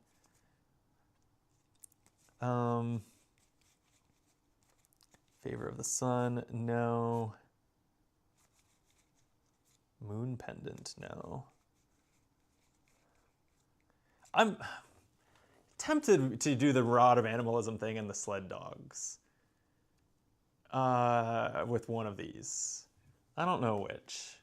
Favor of the Sun. No. Moon Pendant. No. I'm tempted to do the Rod of Animalism thing and the Sled Dogs. With one of these. I don't know which.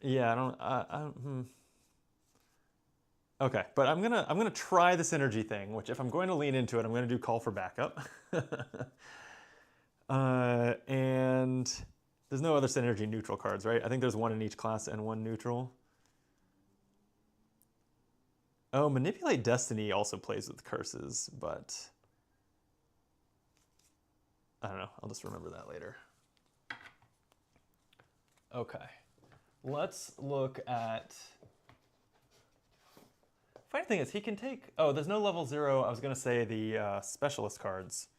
Yeah, I don't. Okay, but I'm gonna try the synergy thing. Which, if I'm going to lean into it, I'm gonna do call for backup. And there's no other synergy neutral cards, right? I think there's one in each class and one neutral. Oh, Manipulate Destiny also plays with curses, but I don't know. I'll just remember that later. Okay. Let's look at... Funny thing is, he can take... Oh, there's no level 0. I was going to say the specialist cards,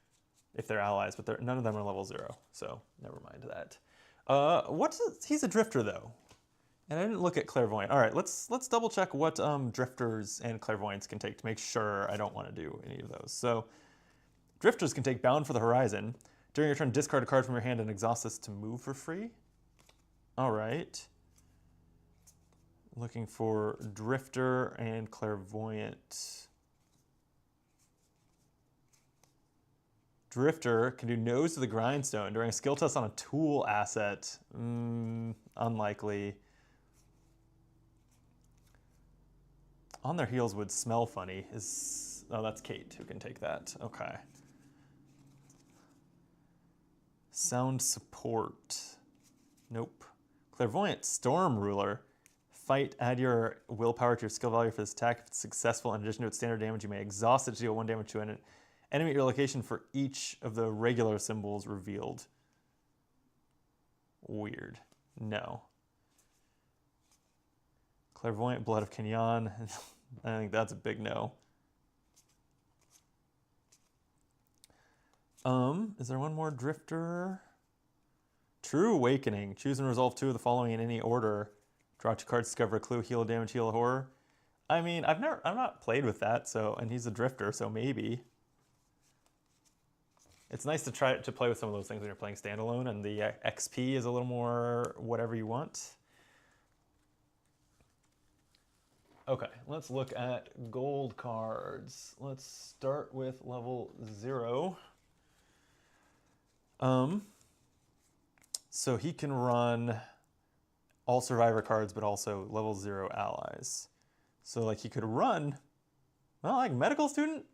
if they're allies, but none of them are level 0, so never mind that. He's a drifter, though. And I didn't look at clairvoyant. All right, let's double check what drifters and clairvoyants can take to make sure I don't want to do any of those. So drifters can take Bound for the Horizon. During your turn, discard a card from your hand and exhaust this to move for free. All right. Looking for drifter and clairvoyant. Drifter can do nose to the grindstone during a skill test on a tool asset. Unlikely. On their heels would smell funny. Oh, that's Kate who can take that. Okay. Sound support. Nope. Clairvoyant Storm Ruler. Fight, add your willpower to your skill value for this attack. If it's successful, in addition to its standard damage, you may exhaust it to deal 1 damage to an enemy at your location for each of the regular symbols revealed. Weird. No. Clairvoyant Blood of Kenyan. I think that's a big no. Is there one more drifter? True Awakening. Choose and resolve 2 of the following in any order. Draw 2 cards, discover a clue, heal damage, heal horror. I mean, I've not played with that, so, and he's a drifter, so maybe. It's nice to try to play with some of those things when you're playing standalone, and the XP is a little more whatever you want. Okay, let's look at gold cards. Let's start with level 0. So he can run all survivor cards, but also level 0 allies. So like he could run, well, like medical student,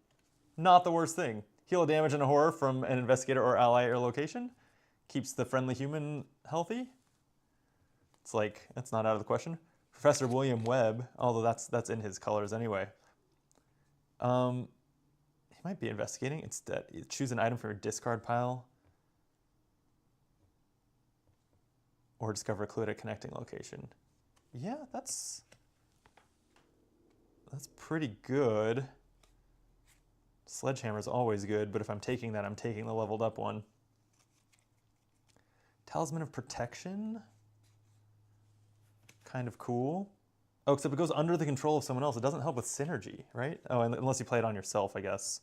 not the worst thing. Heal a damage and a horror from an investigator or ally at your location. Keeps the friendly human healthy. It's like, that's not out of the question. Professor William Webb, although that's in his colors anyway. He might be investigating. Instead, choose an item from your discard pile. Or discover a clue at a connecting location. Yeah, that's pretty good. Sledgehammer is always good, but if I'm taking that, I'm taking the leveled up one. Talisman of Protection. Kind of cool. Oh, except it goes under the control of someone else. It doesn't help with synergy, right? Oh, unless you play it on yourself, I guess.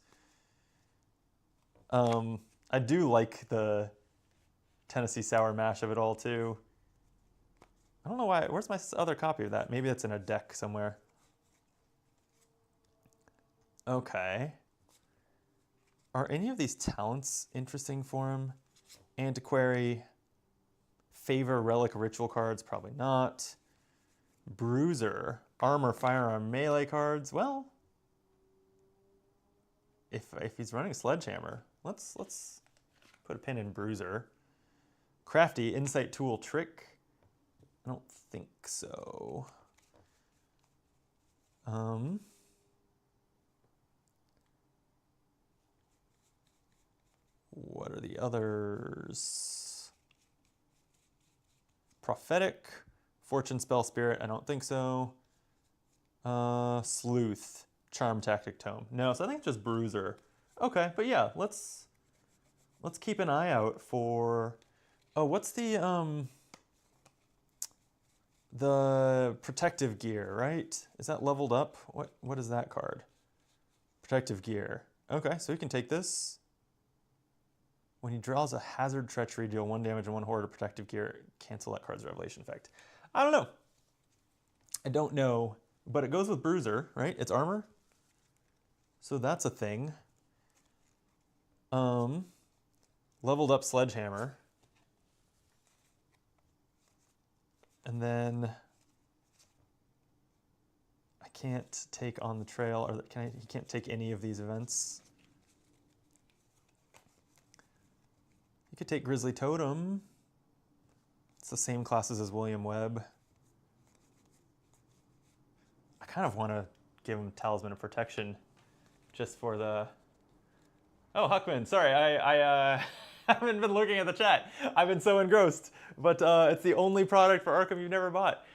I do like the Tennessee Sour Mash of it all, too. I don't know why. Where's my other copy of that? Maybe it's in a deck somewhere. Okay. Are any of these talents interesting for him? Antiquary. Favor relic ritual cards? Probably not. Bruiser. Armor, firearm, melee cards? Well, if he's running Sledgehammer, let's put a pin in Bruiser. Crafty, insight, tool, trick. I don't think so. What are the others? Prophetic, fortune, spell, spirit. I don't think so. Sleuth, charm, tactic, tome. No, so I think it's just Bruiser. Okay, but yeah, let's keep an eye out for. Oh, what's the protective gear, right? Is that leveled up? What is that card? Protective gear. Okay, so he can take this. When he draws a hazard treachery, deal 1 damage and 1 horror to protective gear, cancel that card's revelation effect. I don't know. I don't know, but it goes with Bruiser, right? It's armor. So that's a thing. leveled up Sledgehammer. And then I can't take on the trail, or he can't take any of these events. You could take Grizzly Totem. It's the same classes as William Webb. I kind of want to give him Talisman of Protection just for the... Oh, Huckman, sorry, I haven't been looking at the chat. I've been so engrossed, but it's the only product for Arkham you've never bought.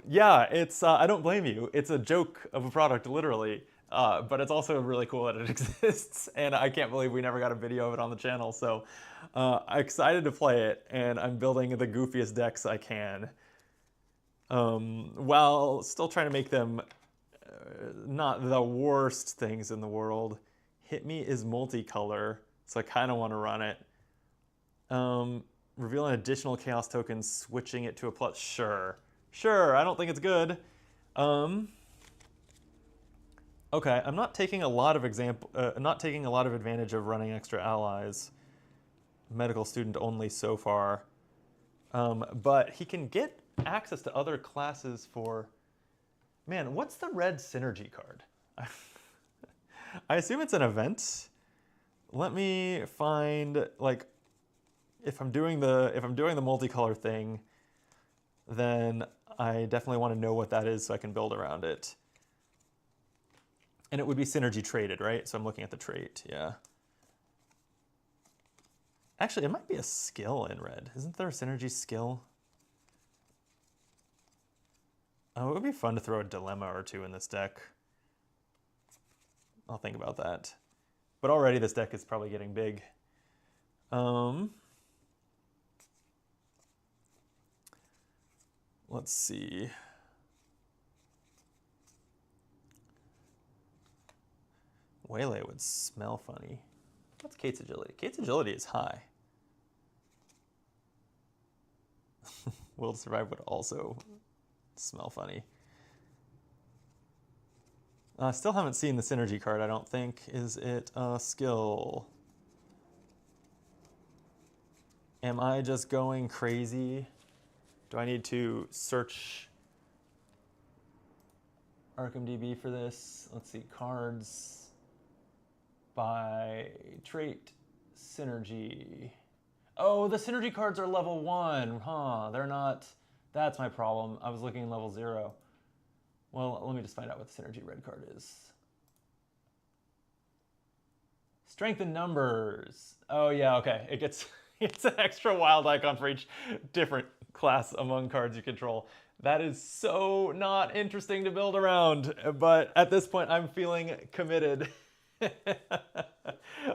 Yeah, it's, I don't blame you. It's a joke of a product, literally, but it's also really cool that it exists, and I can't believe we never got a video of it on the channel, so I'm excited to play it, and I'm building the goofiest decks I can, while still trying to make them not the worst things in the world. Hit Me is multicolor, so I kind of want to run it. Reveal an additional chaos token, switching it to a plus. Sure, I don't think it's good. Okay, I'm not taking a lot of advantage of running extra allies. Medical student only so far. But he can get access to other classes for... Man, what's the red synergy card? I assume it's an event. Let me find, like, if I'm doing the multicolor thing, then I definitely want to know what that is so I can build around it. And it would be synergy traded, right? So I'm looking at the trait, yeah. Actually, it might be a skill in red. Isn't there a synergy skill? Oh, it would be fun to throw a dilemma or two in this deck. I'll think about that. But already this deck is probably getting big. Let's see. Waylay would smell funny. What's Kate's agility? Kate's agility is high. Will to Survive would also smell funny. I still haven't seen the synergy card, I don't think. Is it a skill? Am I just going crazy? Do I need to search ArkhamDB for this? Let's see, cards by trait, synergy. Oh, the synergy cards are level 1, huh? They're not, that's my problem. I was looking level 0. Well, let me just find out what the synergy red card is. Strength in numbers. Oh yeah, okay. It gets it's an extra wild icon for each different class among cards you control. That is so not interesting to build around, but at this point I'm feeling committed.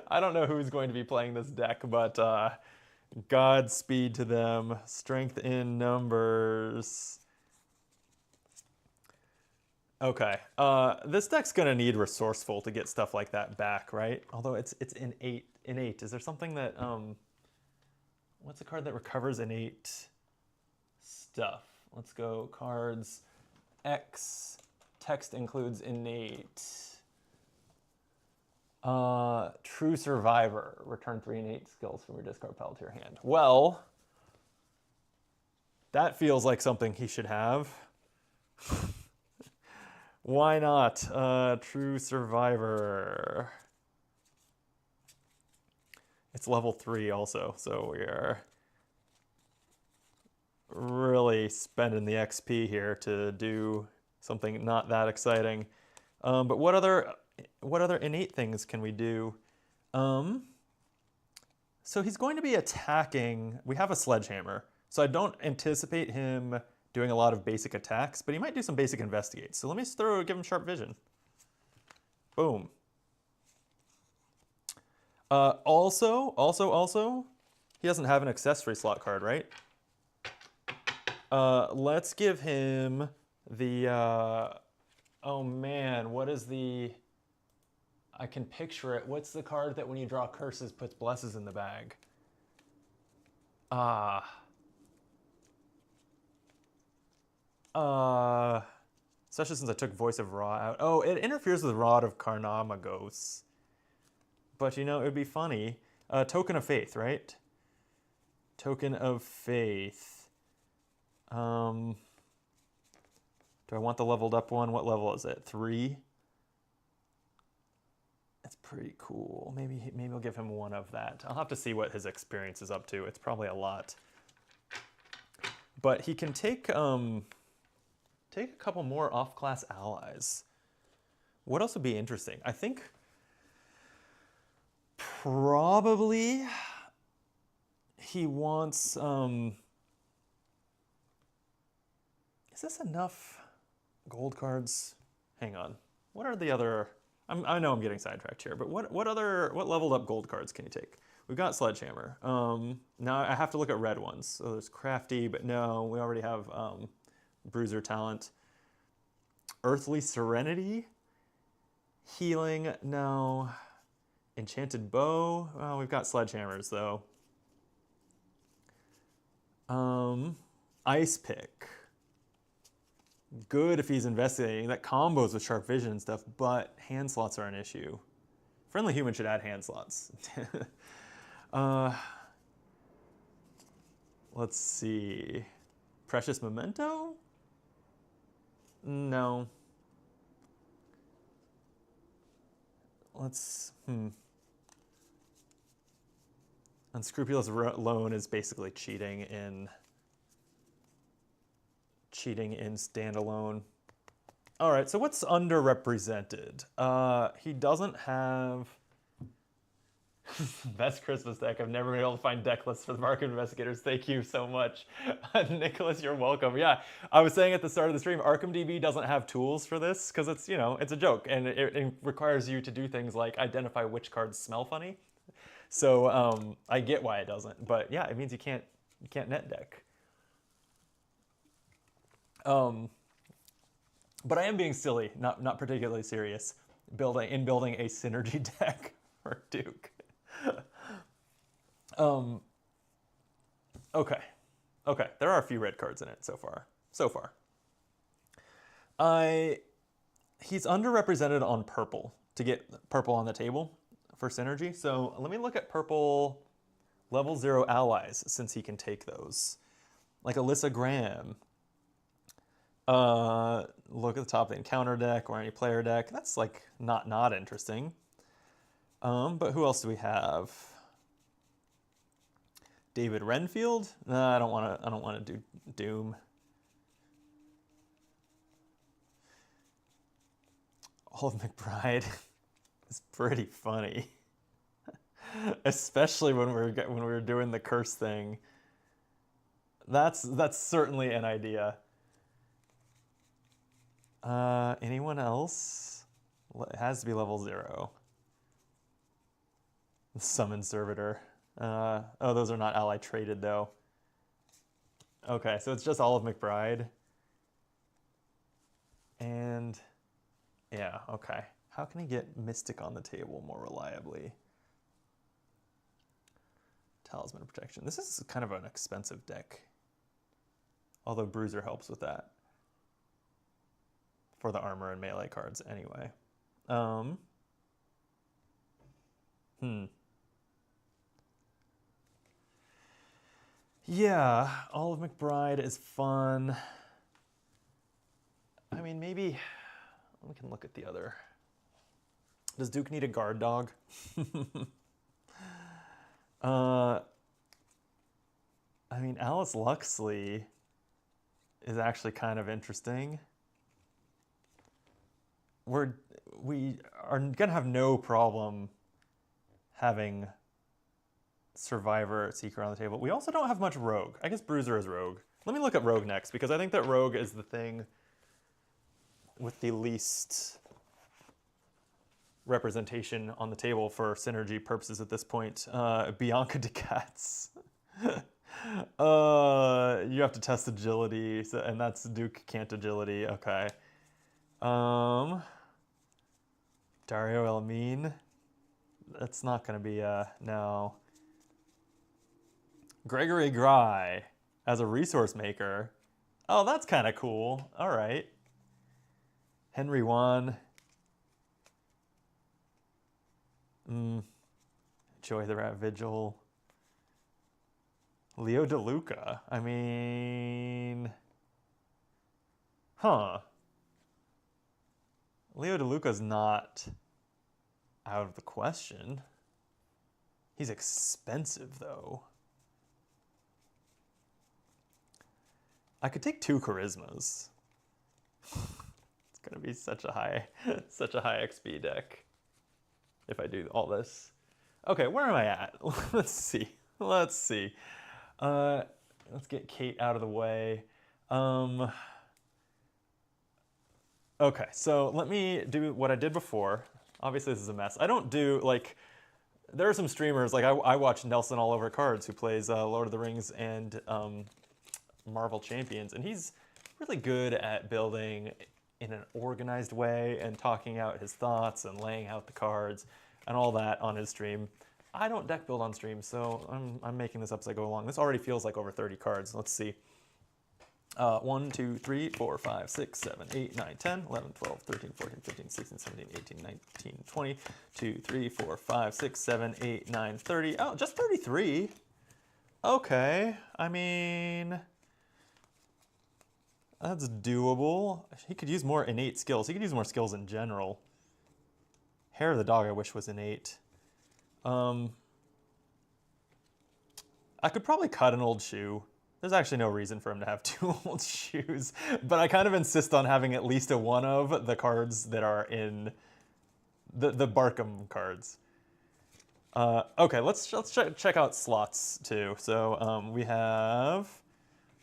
I don't know who's going to be playing this deck, but Godspeed to them. Strength in numbers. Okay, this deck's gonna need resourceful to get stuff like that back, right? Although it's innate. Is there something that what's a card that recovers innate stuff? Let's go cards. X text includes innate. True Survivor. Return 3 innate skills from your discard pile to your hand. Well, that feels like something he should have. Why not? True Survivor. It's level 3 also, so we are really spending the XP here to do something not that exciting. But what other innate things can we do? So he's going to be attacking. We have a Sledgehammer, so I don't anticipate him doing a lot of basic attacks, but he might do some basic investigates. So let me just give him Sharp Vision. Boom. Also, he doesn't have an accessory slot card, right? Let's give him the, oh man, what is the, I can picture it. What's the card that when you draw curses puts blesses in the bag? Especially since I took Voice of Ra out. Oh, it interferes with Rod of Carnamagos. But you know, it would be funny. Token of Faith, right? Token of Faith. Do I want the leveled up one? What level is it? 3? It's pretty cool. Maybe I'll give him one of that. I'll have to see what his experience is up to. It's probably a lot. But he can take a couple more off-class allies. What else would be interesting? I think probably he wants... is this enough gold cards? Hang on. What are the other... I know I'm getting sidetracked here, but what leveled up gold cards can you take? We've got Sledgehammer. Now I have to look at red ones. So there's Crafty, but no, we already have Bruiser Talent. Earthly Serenity? Healing? No. Enchanted Bow? Well, we've got Sledgehammers, though. Ice Pick. Good if he's investigating. That combos with Sharp Vision and stuff, but hand slots are an issue. Friendly Human should add hand slots. Let's see. Precious Memento? No. Unscrupulous Loan is basically cheating in standalone. All right, so what's underrepresented? He doesn't have best Christmas deck. I've never been able to find deck lists for the Barkham Investigators. Thank you so much. Nicholas, you're welcome. Yeah, I was saying at the start of the stream, ArkhamDB doesn't have tools for this because it's, it's a joke and it requires you to do things like identify which cards smell funny. So I get why it doesn't, but yeah, it means you can't net deck. But I am being silly, not particularly serious, building a synergy deck for Duke. Okay, there are a few red cards in it so far. He's underrepresented on purple to get purple on the table for synergy. So let me look at purple level 0 allies since he can take those, like Alyssa Graham. Look at the top of the encounter deck or any player deck. That's like not interesting. But who else do we have? David Renfield? I don't want to do Doom. Olive McBride is pretty funny, especially when we were doing the curse thing. That's certainly an idea. Anyone else? It has to be level 0. Summon Servitor. Oh, those are not ally traded though. Okay, so it's just Olive McBride. And yeah, okay. How can he get Mystic on the table more reliably? Talisman of Protection. This is kind of an expensive deck. Although Bruiser helps with that. For the armor and melee cards anyway. Yeah, Olive McBride is fun. I mean, maybe we can look at the other. Does Duke need a guard dog? I mean, Alice Luxley is actually kind of interesting. We are gonna have no problem having Survivor Seeker on the table. We also don't have much Rogue. I guess Bruiser is Rogue. Let me look at Rogue next because I think that Rogue is the thing with the least representation on the table for synergy purposes at this point. Bianca DeCatz. You have to test agility, and that's Duke can't agility. Okay. Dario Elmine. That's not going to be no. Gregory Gry as a resource maker. Oh, that's kind of cool. All right. Henry Wan. Joy the Rat Vigil. Leo DeLuca. I mean... Huh. Leo DeLuca's not out of the question. He's expensive, though. I could take 2 charismas. It's gonna be such a high XP deck if I do all this. Okay, where am I at? Let's see. Let's get Kate out of the way. Okay, so let me do what I did before. Obviously, this is a mess. I don't do, like, there are some streamers, like I watch Nelson All Over Cards, who plays Lord of the Rings and Marvel Champions, and he's really good at building in an organized way and talking out his thoughts and laying out the cards and all that on his stream. I don't deck build on stream, so I'm making this up as I go along. This already feels like over 30 cards. Let's see. 1, 2, 3, 4, 5, 6, 7, 8, 9, 10, 11, 12, 13, 14, 15, 16, 17, 18, 19, 20, 2, 3, 4, 5, 6, 7, 8, 9, 30. Oh, just 33. Okay. I mean, that's doable. He could use more innate skills. He could use more skills in general. Hair of the Dog I wish was innate. I could probably cut an old shoe. There's actually no reason for him to have 2 old shoes, but I kind of insist on having at least a one of the cards that are in the Barkham cards. Okay, let's check out slots too. So we have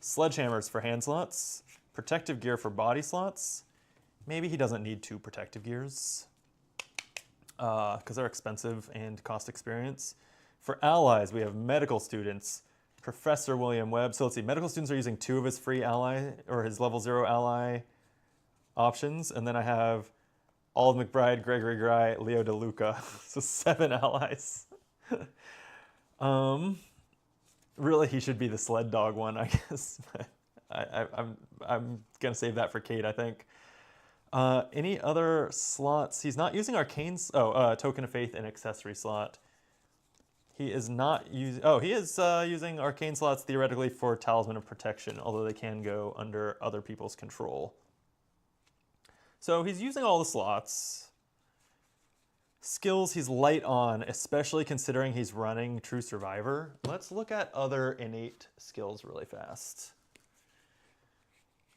sledgehammers for hand slots, protective gear for body slots. Maybe he doesn't need 2 protective gears because they're expensive and cost experience. For allies, we have medical students, Professor William Webb. So let's see, medical students are using 2 of his free ally, or his level 0 ally options. And then I have Ald McBride, Gregory Gry, Leo DeLuca. So 7 allies. Really, he should be the sled dog one, I guess. I'm gonna save that for Kate, I think. Any other slots? He's not using arcanes. Oh, Token of Faith and accessory slot. He is not using, he is using arcane slots theoretically for Talisman of Protection, although they can go under other people's control. So he's using all the slots. Skills he's light on, especially considering he's running True Survivor. Let's look at other innate skills really fast.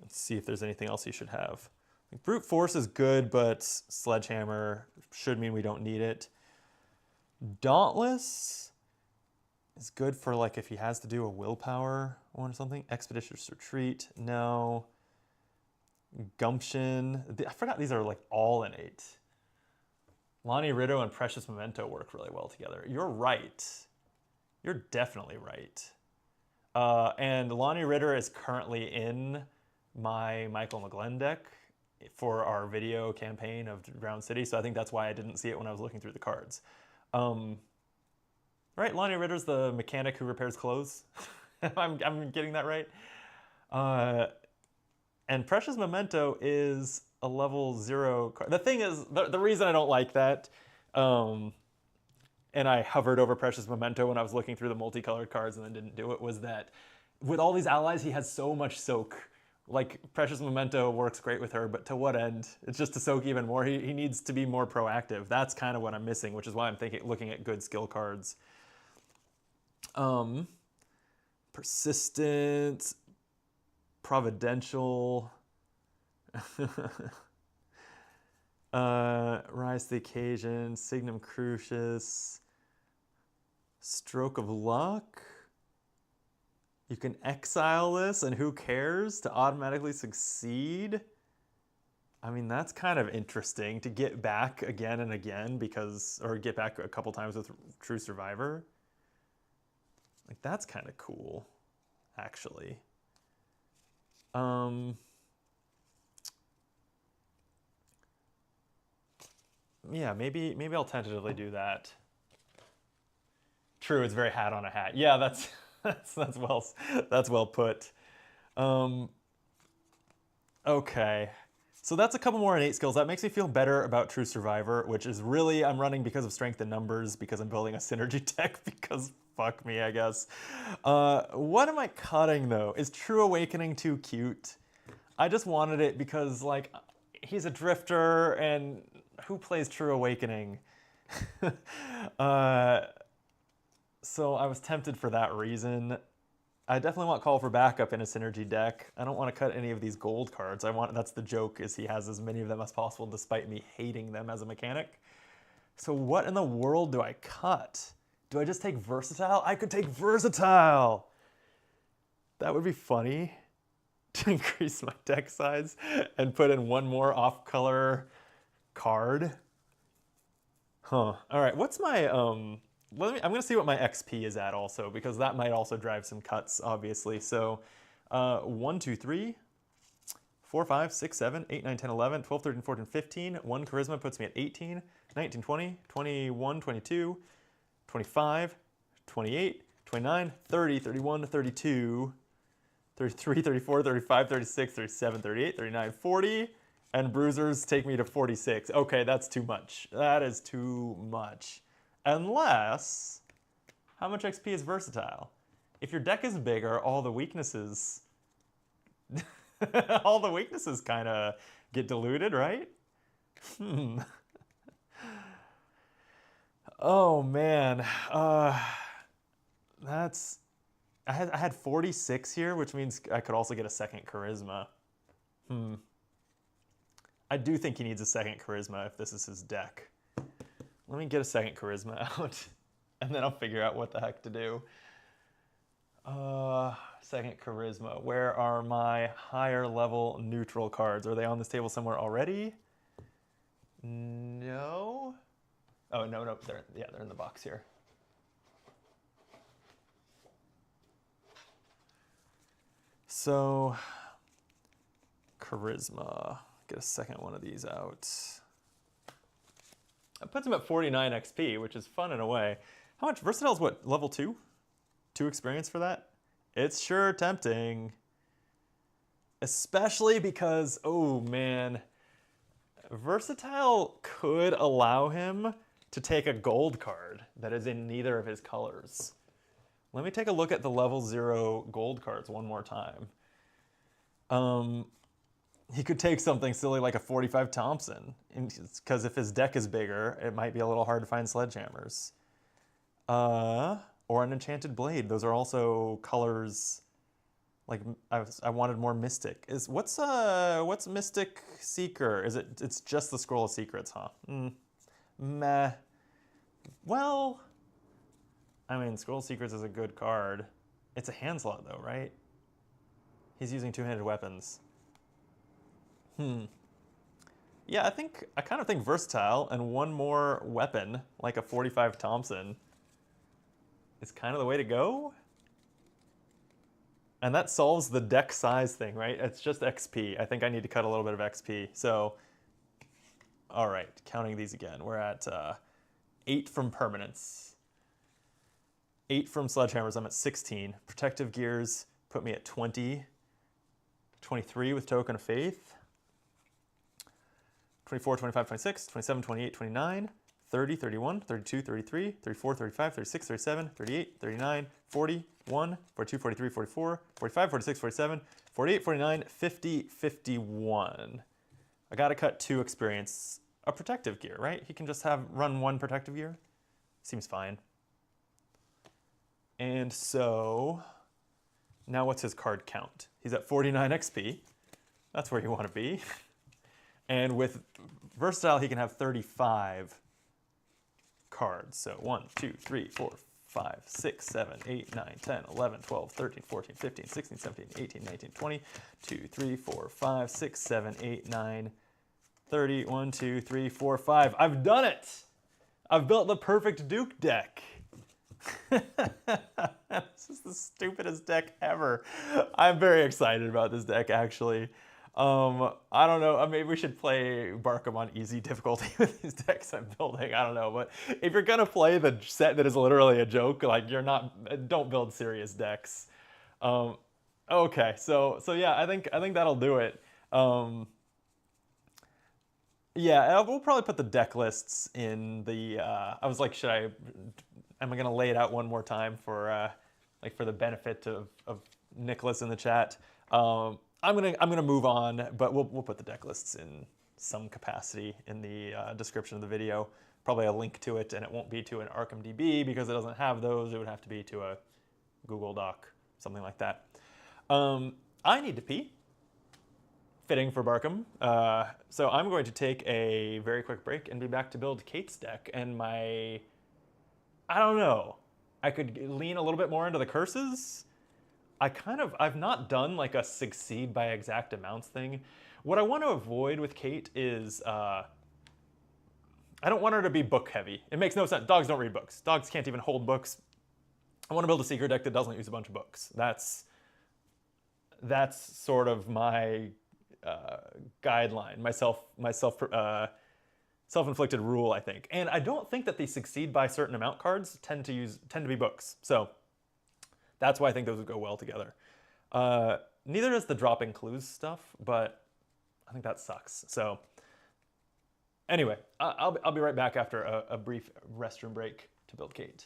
Let's see if there's anything else he should have. Like, Brute Force is good, but Sledgehammer should mean we don't need it. Dauntless is good for, like, if he has to do a willpower one or something. Expeditious Retreat, no. Gumption, I forgot these are, like, all innate. Lonnie Ritto and Precious Memento work really well together. You're right. You're definitely right. And Lonnie Ritter is currently in my Michael McGlenn deck for our video campaign of Drowned City, so I think that's why I didn't see it when I was looking through the cards. Right, Lonnie Ritter's the mechanic who repairs clothes. I'm getting that right. And Precious Memento is a level 0 card. The thing is, the reason I don't like that, and I hovered over Precious Memento when I was looking through the multicolored cards and then didn't do it, was that with all these allies, he has so much soak. Like, Precious Memento works great with her, but to what end? It's just to soak even more. He needs to be more proactive. That's kind of what I'm missing, which is why I'm looking at good skill cards. Persistent, Providential, Rise to the Occasion, Signum Crucius, Stroke of Luck. You can exile this, and who cares, to automatically succeed. I mean, that's kind of interesting to get back again and again or get back a couple times with True Survivor. Like, that's kind of cool, actually. Yeah, maybe I'll tentatively do that. True, it's very hat on a hat. Yeah, that's well put. Okay, So that's a couple more innate skills. That makes me feel better about True Survivor, which is really, I'm running because of strength in numbers, because I'm building a synergy deck, because fuck me, I guess. What am I cutting, though? Is True Awakening too cute? I just wanted it because, like, he's a drifter, and who plays True Awakening? So I was tempted for that reason. I definitely want Call for Backup in a synergy deck. I don't want to cut any of these gold cards. That's the joke, is he has as many of them as possible despite me hating them as a mechanic. So what in the world do I cut? Do I just take Versatile? I could take Versatile! That would be funny, to increase my deck size and put in one more off-color card. Huh. All right, what's my, I'm gonna see what my XP is at also, because that might also drive some cuts, obviously. So 1, 2, 3, 4, 5, 6, 7, 8, 9, 10, 11, 12, 13, 14, 15. 1 charisma puts me at 18, 19, 20, 21, 22, 25, 28, 29, 30, 31, 32, 33, 34, 35, 36, 37, 38, 39, 40. And bruisers take me to 46. Okay, that's too much. That is too much. Unless, how much XP is Versatile? If your deck is bigger, all the weaknesses, all the weaknesses kind of get diluted, right? Oh man, that's, I had 46 here, which means I could also get a second charisma. I do think he needs a second charisma if this is his deck. Let me get a second charisma out, and then I'll figure out what the heck to do. Second charisma. Where are my higher level neutral cards? Are they on this table somewhere already? No. Oh, no, they're in the box here. So, charisma. Get a second one of these out. That puts him at 49 XP, which is fun in a way. How much? Versatile is what, level 2? 2 experience for that? It's sure tempting. Especially because, oh man, Versatile could allow him to take a gold card that is in neither of his colors. Let me take a look at the level 0 gold cards one more time. He could take something silly like a 45 Thompson, because if his deck is bigger, it might be a little hard to find sledgehammers. Or an Enchanted Blade. Those are also colors. Like I wanted more Mystic. What's Mystic Seeker? It's just the Scroll of Secrets, huh? Meh. Well, I mean, Scroll of Secrets is a good card. It's a hand slot though, right? He's using two-handed weapons. Yeah, I kind of think Versatile and one more weapon, like a 45 Thompson, is kind of the way to go. And that solves the deck size thing, right? It's just XP. I think I need to cut a little bit of XP. So, all right, counting these again. We're at 8 from permanents. 8 from sledgehammers, I'm at 16. Protective gears put me at 20. 23 with Token of Faith. 24, 25, 26, 27, 28, 29, 30, 31, 32, 33, 34, 35, 36, 37, 38, 39, 41, 42, 43, 44, 45, 46, 47, 48, 49, 50, 51. I gotta cut 2 experience. A protective gear, right? He can just run 1 protective gear. Seems fine. And so, now what's his card count? He's at 49 XP. That's where you want to be. And with Versatile, he can have 35 cards. So 1, 2, 3, 4, 5, 6, 7, 8, 9, 10, 11, 12, 13, 14, 15, 16, 17, 18, 19, 20, 2, 3, 4, 5, 6, 7, 8, 9, 30, 1, 2, 3, 4, 5. I've done it! I've built the perfect Duke deck. This is the stupidest deck ever. I'm very excited about this deck, actually. I don't know, maybe we should play Barkham on easy difficulty with these decks I'm building, I don't know, but if you're gonna play the set that is literally a joke, like don't build serious decks. Okay, so yeah, I think that'll do it. Yeah, we'll probably put the deck lists in the. I was like, am I gonna lay it out one more time for like for the benefit of Nicholas in the chat? I'm gonna move on, but we'll put the deck lists in some capacity in the description of the video. Probably a link to it, and it won't be to an ArkhamDB because it doesn't have those. It would have to be to a Google Doc, something like that. I need to pee. Fitting for Barkham. So I'm going to take a very quick break and be back to build Kate's deck. And I don't know, I could lean a little bit more into the curses. I've not done like a succeed by exact amounts thing. What I want to avoid with Kate is, I don't want her to be book heavy. It makes no sense. Dogs don't read books. Dogs can't even hold books. I want to build a secret deck that doesn't use a bunch of books. That's sort of my guideline, my self-inflicted rule, I think. And I don't think that the succeed by certain amount cards tend to be books. So that's why I think those would go well together. Neither does the dropping clues stuff, but I think that sucks. So anyway, I'll be right back after a brief restroom break to build Kate.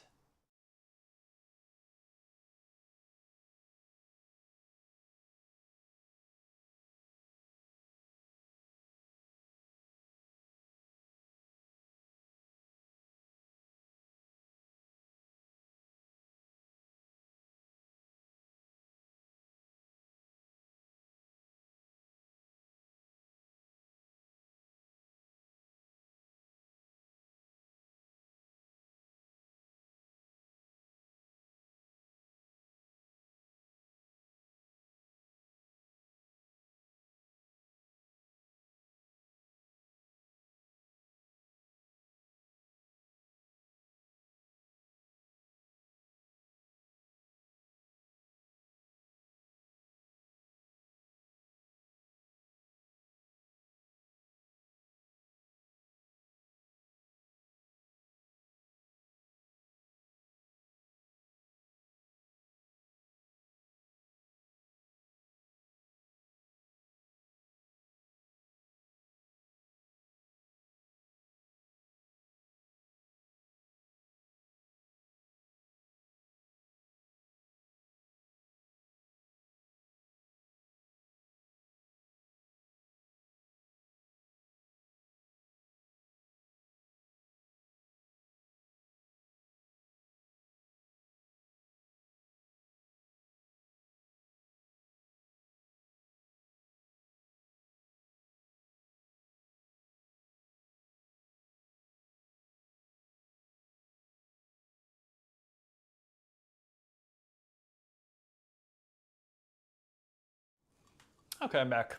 Okay, I'm back.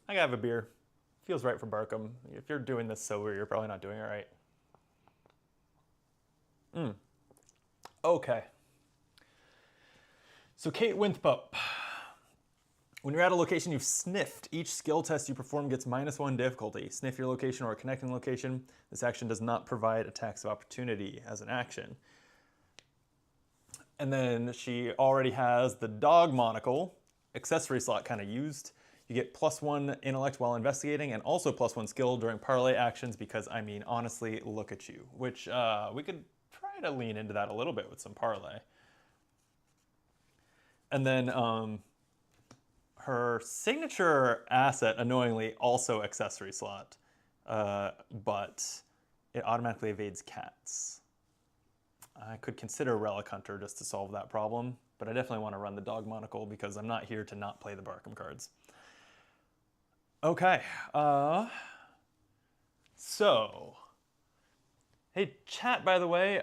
I gotta have a beer. Feels right for Barkham. If you're doing this sober, you're probably not doing it right. Okay. So Kate Winthrop. When you're at a location you've sniffed, each skill test you perform gets -1 difficulty. Sniff your location or a connecting location. This action does not provide attacks of opportunity as an action. And then she already has the dog monocle, accessory slot kind of used. You get +1 intellect while investigating and also +1 skill during parlay actions because, I mean, honestly, look at you. Which we could try to lean into that a little bit with some parlay. And then her signature asset, annoyingly, also accessory slot, but it automatically evades cats. I could consider Relic Hunter just to solve that problem, but I definitely want to run the dog monocle because I'm not here to not play the Barkham cards. Okay, so, hey chat, by the way,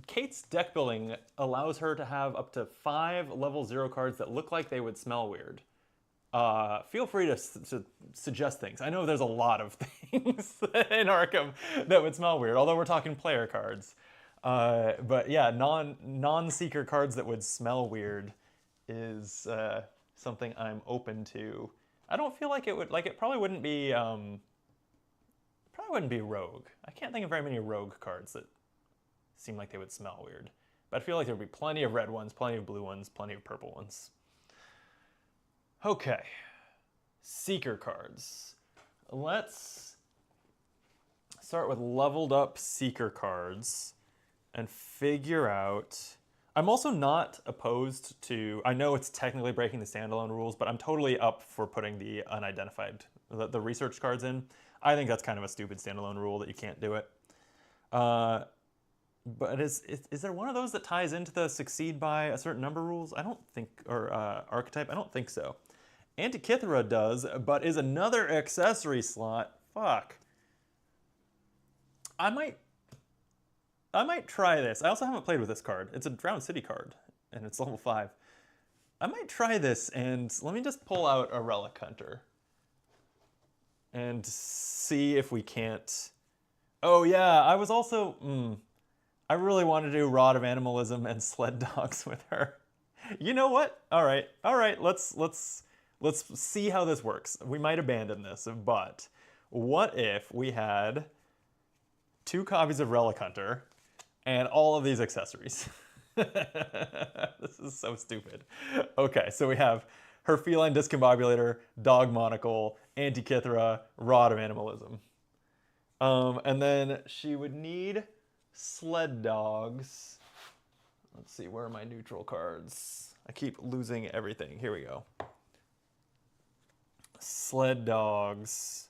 Kate's deck building allows her to have up to 5 level 0 cards that look like they would smell weird. Feel free to suggest things. I know there's a lot of things in Arkham that would smell weird, although we're talking player cards. But yeah, non-seeker cards that would smell weird is something I'm open to. I don't feel like it would, like it probably wouldn't be rogue. I can't think of very many rogue cards that seem like they would smell weird. But I feel like there would be plenty of red ones, plenty of blue ones, plenty of purple ones. Okay, seeker cards. Let's start with leveled up Seeker cards and figure out... I'm also not opposed to... I know it's technically breaking the standalone rules, but I'm totally up for putting the unidentified, the research cards in. I think that's kind of a stupid standalone rule that you can't do it. But is there one of those that ties into the succeed by a certain number rules? I don't think, or archetype? I don't think so. Antikythera does, but is another accessory slot. Fuck. I might try this. I also haven't played with this card. It's a Drowned City card, and it's level 5. I might try this, and let me just pull out a Relic Hunter and see if we can't... Oh yeah, I was also... I really want to do Rod of Animalism and Sled Dogs with her. You know what? All right, let's see how this works. We might abandon this, but what if we had 2 copies of Relic Hunter and all of these accessories? This is so stupid. Okay, so we have her Feline Discombobulator, Dog Monocle, Antikythera, Rod of Animalism. And then she would need Sled Dogs. Let's see, where are my neutral cards? I keep losing everything. Here we go. Sled Dogs.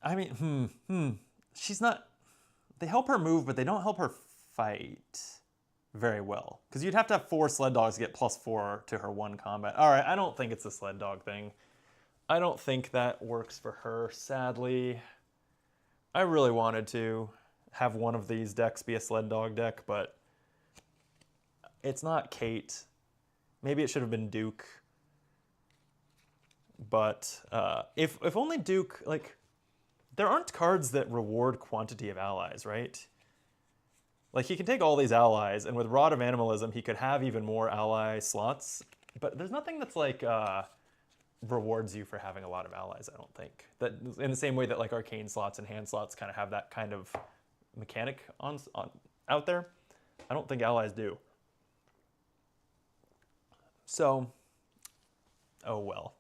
I mean, she's not... They help her move, but they don't help her fight very well. Because you'd have to have 4 Sled Dogs to get +4 to her 1 combat. All right, I don't think it's a Sled Dog thing. I don't think that works for her, sadly. I really wanted to have one of these decks be a Sled Dog deck, but it's not Kate. Maybe it should have been Duke. But if only Duke, like, there aren't cards that reward quantity of allies, right? Like, he can take all these allies, and with Rod of Animalism, he could have even more ally slots. But there's nothing that's like rewards you for having a lot of allies, I don't think. That in the same way that like arcane slots and hand slots kind of have that kind of mechanic on out there, I don't think allies do. So, oh well.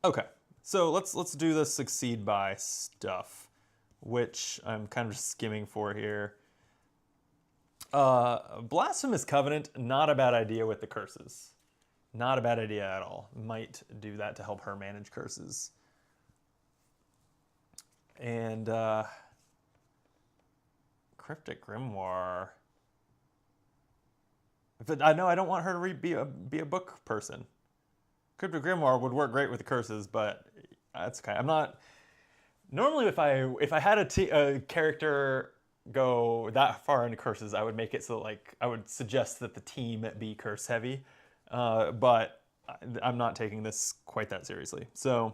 Okay, so let's do the succeed by stuff, which I'm kind of just skimming for here. Blasphemous Covenant, not a bad idea with the curses. Not a bad idea at all. Might do that to help her manage curses. And Cryptic Grimoire. But I know I don't want her to be a book person. Cryptic Grimoire would work great with the curses, but that's kind of, I'm not... Normally if I had a character go that far into curses, I would make it so like I would suggest that the team be curse heavy. But I'm not taking this quite that seriously. So,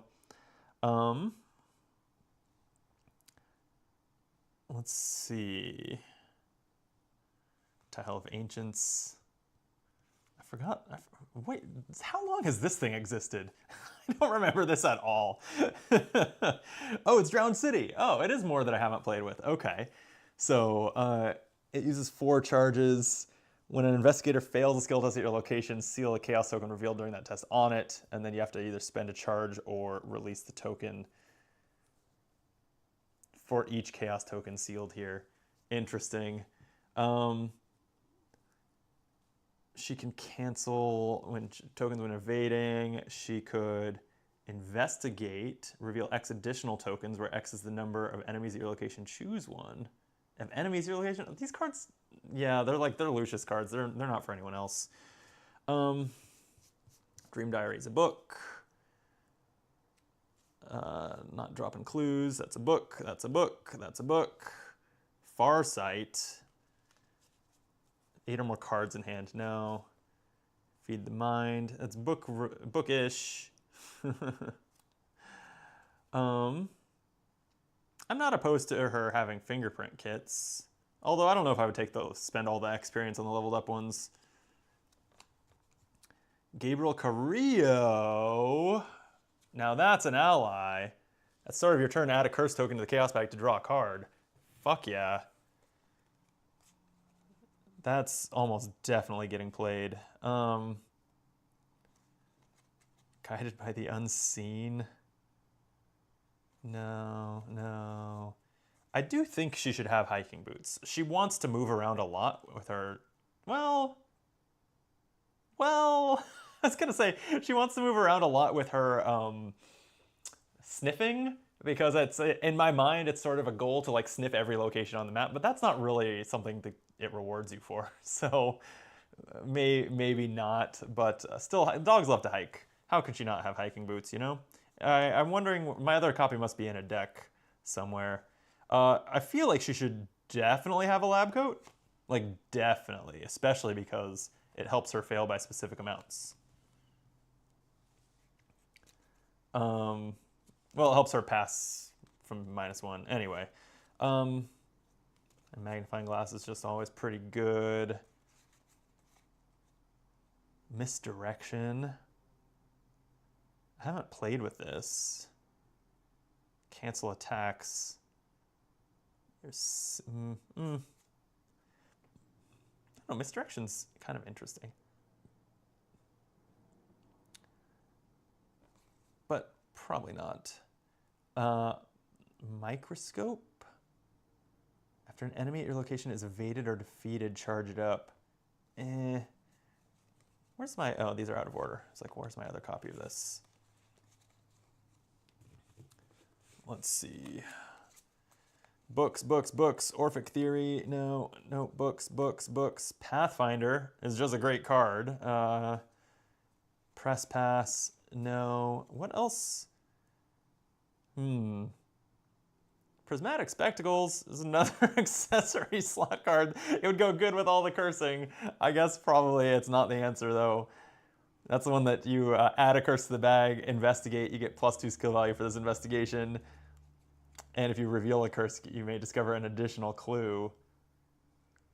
let's see. Tile of Ancients. I forgot. Wait, how long has this thing existed? I don't remember this at all. Oh, it's Drowned City. Oh, it is more that I haven't played with. Okay. So, it uses 4 charges. When an investigator fails a skill test at your location, seal a chaos token revealed during that test on it, and then you have to either spend a charge or release the token for each chaos token sealed here. Interesting. She can cancel tokens when evading. She could investigate, reveal X additional tokens, where X is the number of enemies at your location. Choose one. Of enemies at your location? These cards... Yeah, they're Lucius cards. They're not for anyone else. Dream Diary is a book. Not dropping clues. That's a book. That's a book. That's a book. Farsight. 8 or more cards in hand. No. Feed the Mind. That's bookish. I'm not opposed to her having fingerprint kits. Although I don't know if I would take those, spend all the experience on the leveled up ones. Gabriel Carrillo. Now that's an ally. At the start of your turn, add a curse token to the chaos bag to draw a card. Fuck yeah. That's almost definitely getting played. Guided by the unseen. No, no. I do think she should have hiking boots. She wants to move around a lot with her, well, I was gonna say she wants to move around a lot with her sniffing, because it's, in my mind, it's sort of a goal to like sniff every location on the map, but that's not really something that it rewards you for. So maybe not, but still, dogs love to hike. How could she not have hiking boots, you know? I'm wondering, my other copy must be in a deck somewhere. I feel like she should definitely have a lab coat. Like, definitely, especially because it helps her fail by specific amounts. Well, it helps her pass from -1. Anyway, and magnifying glass is just always pretty good. Misdirection. I haven't played with this. Cancel attacks. There's, I don't know, misdirection's kind of interesting. But probably not. Microscope. After an enemy at your location is evaded or defeated, charge it up. Where's my, oh, these are out of order. It's like, where's my other copy of this? Let's see. Books. Orphic Theory, no, books. Pathfinder is just a great card. Press Pass, no. What else? Prismatic Spectacles is another accessory slot card. It would go good with all the cursing. I guess probably it's not the answer though. That's the one that you add a curse to the bag, investigate, you get +2 skill value for this investigation. And if you reveal a curse, you may discover an additional clue.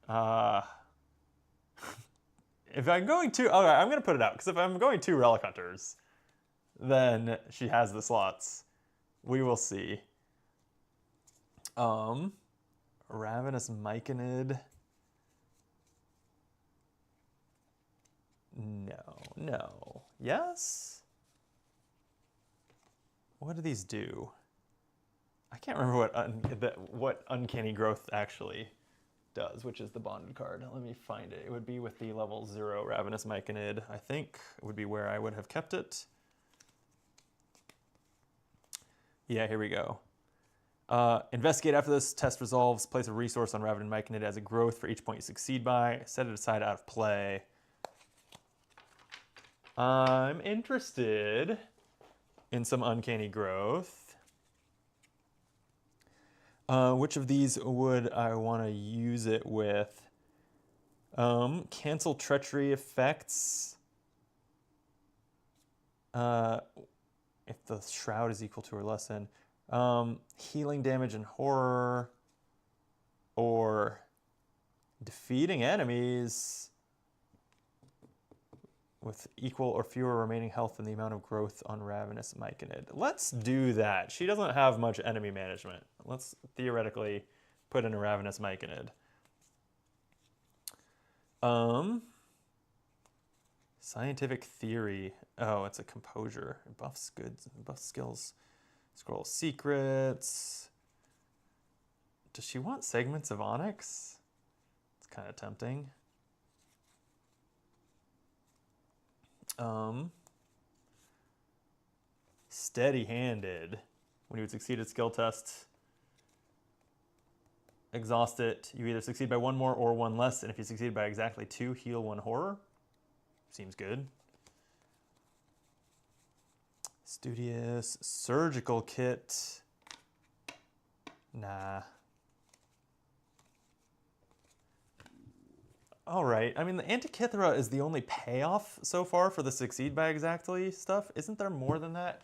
If I'm going to, okay, I'm going to put it out, because if I'm going to Relic Hunters, then she has the slots. We will see. Ravenous Myconid. No. Yes? What do these do? I can't remember what Uncanny Growth actually does, which is the bonded card. Let me find it. It would be with the level 0 Ravenous Myconid. I think it would be where I would have kept it. Yeah, here we go. Investigate after this test resolves. Place a resource on Ravenous Myconid as a growth for each point you succeed by. Set it aside out of play. I'm interested in some Uncanny Growth. Which of these would I want to use it with? Cancel treachery effects. If the shroud is equal to or less than. Healing damage and horror. Or defeating enemies with equal or fewer remaining health than the amount of growth on Ravenous Myconid. Let's do that. She doesn't have much enemy management. Let's theoretically put in a Ravenous Myconid. Scientific Theory. Oh, it's a composure. It buffs goods, buffs skills. Scroll secrets. Does she want segments of onyx? It's kind of tempting. Steady-handed. When you would succeed at skill test, exhaust it. You either succeed by 1 more or 1 less, and if you succeed by exactly 2, heal 1 horror. Seems good. Studious. Surgical kit. Nah. All right. I mean, the Antikythera is the only payoff so far for the succeed by exactly stuff. Isn't there more than that?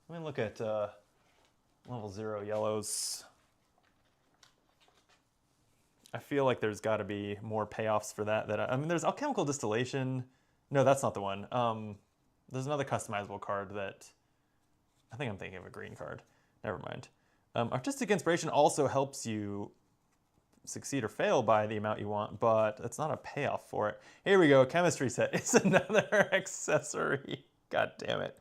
Let me look at level 0 yellows. I feel like there's got to be more payoffs for that. I mean, there's alchemical distillation. No, that's not the one. There's another customizable card that I think I'm thinking of a green card. Never mind. Artistic inspiration also helps you succeed or fail by the amount you want, but it's not a payoff for it. Here we go, chemistry set. It's another accessory. God damn it.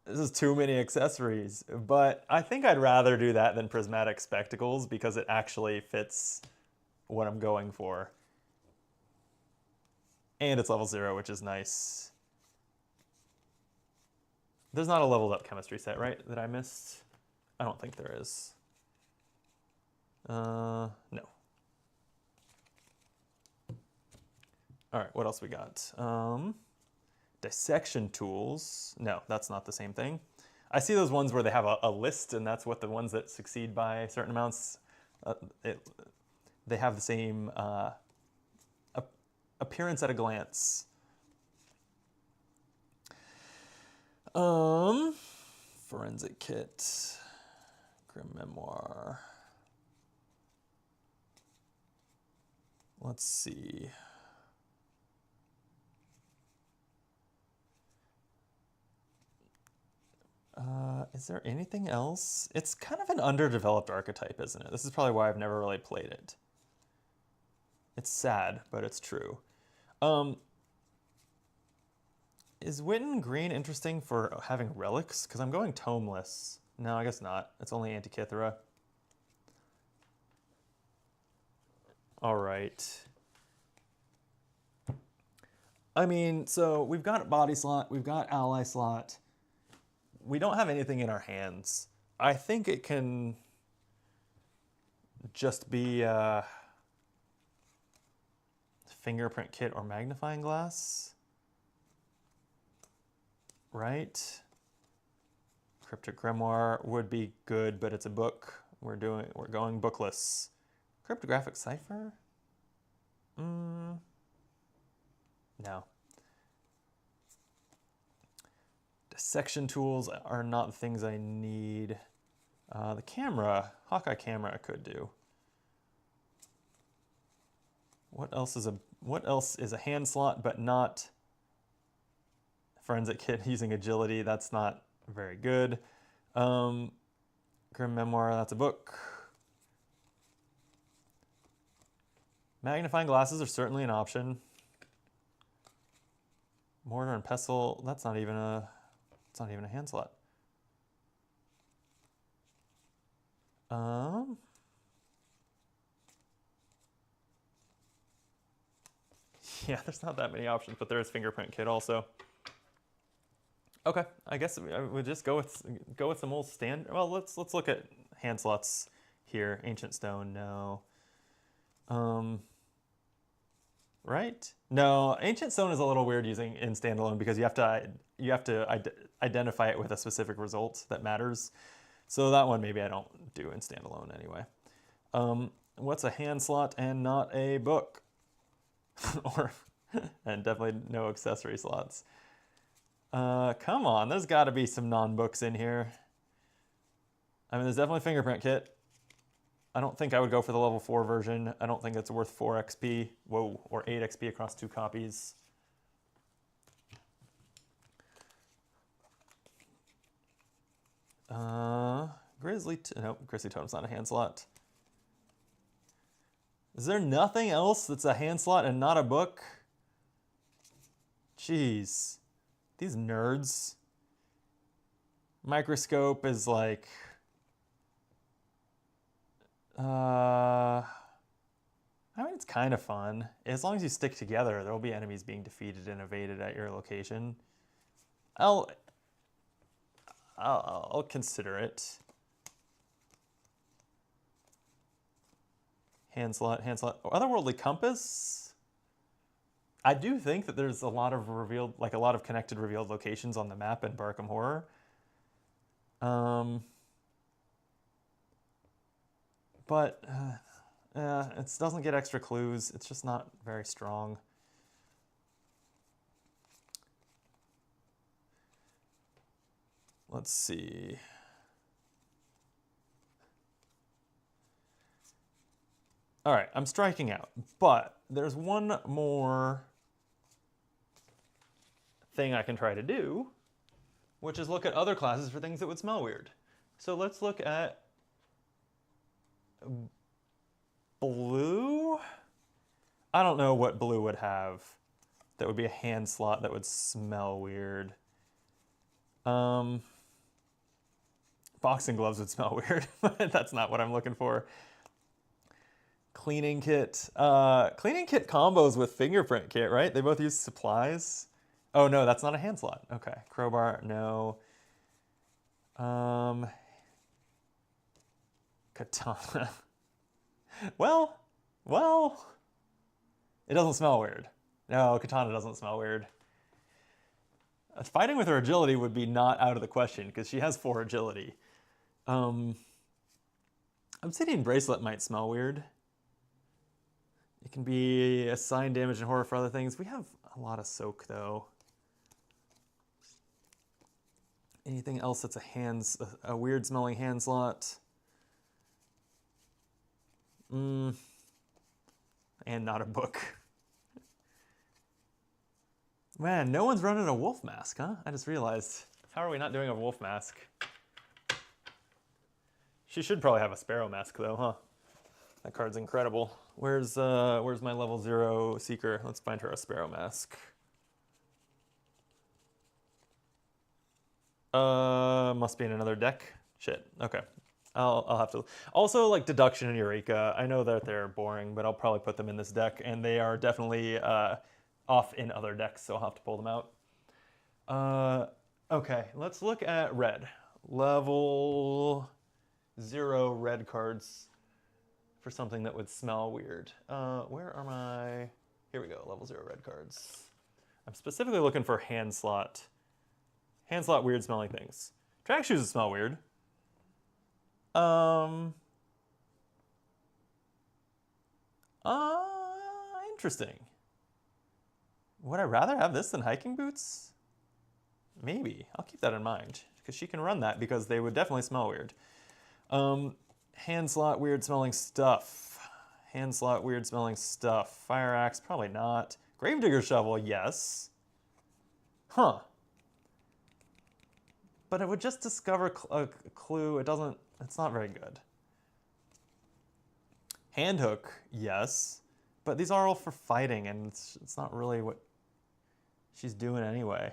This is too many accessories, but I think I'd rather do that than prismatic spectacles because it actually fits what I'm going for. And it's level 0, which is nice. There's not a leveled up chemistry set, right, that I missed? I don't think there is. No. All right, what else we got? Dissection tools. No, that's not the same thing. I see those ones where they have a list, and that's what the ones that succeed by certain amounts, they have the same appearance at a glance. Forensic kit, grim memoir. Let's see. Is there anything else? It's kind of an underdeveloped archetype, isn't it? This is probably why I've never really played it. It's sad, but it's true. Is Witten Green interesting for having relics? Because I'm going tomeless. No, I guess not. It's only Antikythera. All right. I mean, so we've got body slot, we've got ally slot. We don't have anything in our hands. I think it can just be fingerprint kit or magnifying glass, right? Cryptic Grimoire would be good, but it's a book. We're going bookless. Cryptographic cipher? No. Dissection tools are not the things I need. The camera, Hawkeye camera I could do. What else is a hand slot but not forensic kit using agility? That's not very good. Grim Memoir, that's a book. Magnifying glasses are certainly an option. Mortar and pestle, it's not even a hand slot. Yeah, there's not that many options, but there is fingerprint kit also. Okay, I guess I would just go with some old standard. Well, let's look at hand slots here. Ancient stone, no. Right? No, ancient stone is a little weird using in standalone because you have to identify it with a specific result that matters. So that one maybe I don't do in standalone anyway. What's a hand slot and not a book? And definitely no accessory slots. Come on, there's got to be some non-books in here. I mean, there's definitely fingerprint kit. I don't think I would go for the level 4 version. I don't think it's worth 4 XP. Whoa, or 8 XP across 2 copies. Grizzly Totem's not a hand slot. Is there nothing else that's a hand slot and not a book? Jeez. These nerds. Microscope is like... I mean, it's kind of fun. As long as you stick together, there will be enemies being defeated and evaded at your location. I'll consider it. Hand slot. Otherworldly Compass. I do think that there's a lot of connected revealed locations on the map in Barkham Horror. But it doesn't get extra clues. It's just not very strong. Let's see. All right, I'm striking out, but there's one more thing I can try to do, which is look at other classes for things that would smell weird. So let's look at blue. I don't know what blue would have that would be a hand slot that would smell weird. Boxing gloves would smell weird, but that's not what I'm looking for. Cleaning kit. Cleaning kit combos with fingerprint kit, right? They both use supplies. Oh no, that's not a hand slot. Okay. Crowbar, no. Katana. well, it doesn't smell weird. No, katana doesn't smell weird. Fighting with her agility would be not out of the question because she has 4 agility. Obsidian bracelet might smell weird. It can be assigned damage and horror for other things. We have a lot of soak though. Anything else that's a weird smelling hand slot? And not a book. Man, no one's running a wolf mask, huh? I just realized. How are we not doing a wolf mask? She should probably have a sparrow mask though, huh? That card's incredible. Where's my level 0 seeker? Let's find her a sparrow mask. Must be in another deck. Shit. Okay. I'll have to. Also, like Deduction and Eureka. I know that they're boring, but I'll probably put them in this deck, and they are definitely off in other decks, so I'll have to pull them out. Okay, let's look at red. Level 0 red cards for something that would smell weird. Where are my... Here we go, level 0 red cards. I'm specifically looking for hand slot. Hand slot weird smelling things. Track shoes smell weird. Interesting. Would I rather have this than hiking boots? Maybe. I'll keep that in mind because she can run that because they would definitely smell weird. Hand slot weird smelling stuff. Hand slot weird smelling stuff. Fire axe, probably not. Gravedigger shovel, yes. Huh. But it would just discover a clue. It's not very good. Hand hook, yes. But these are all for fighting, and it's not really what she's doing anyway.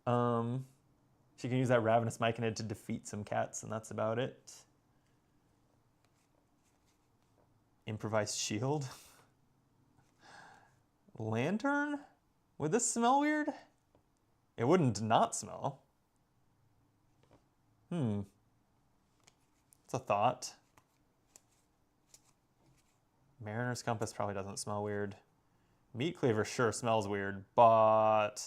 She can use that Ravenous Myconid to defeat some cats, and that's about it. Improvised shield. Lantern? Would this smell weird? It wouldn't not smell. It's a thought. Mariner's Compass probably doesn't smell weird. Meat Cleaver sure smells weird, but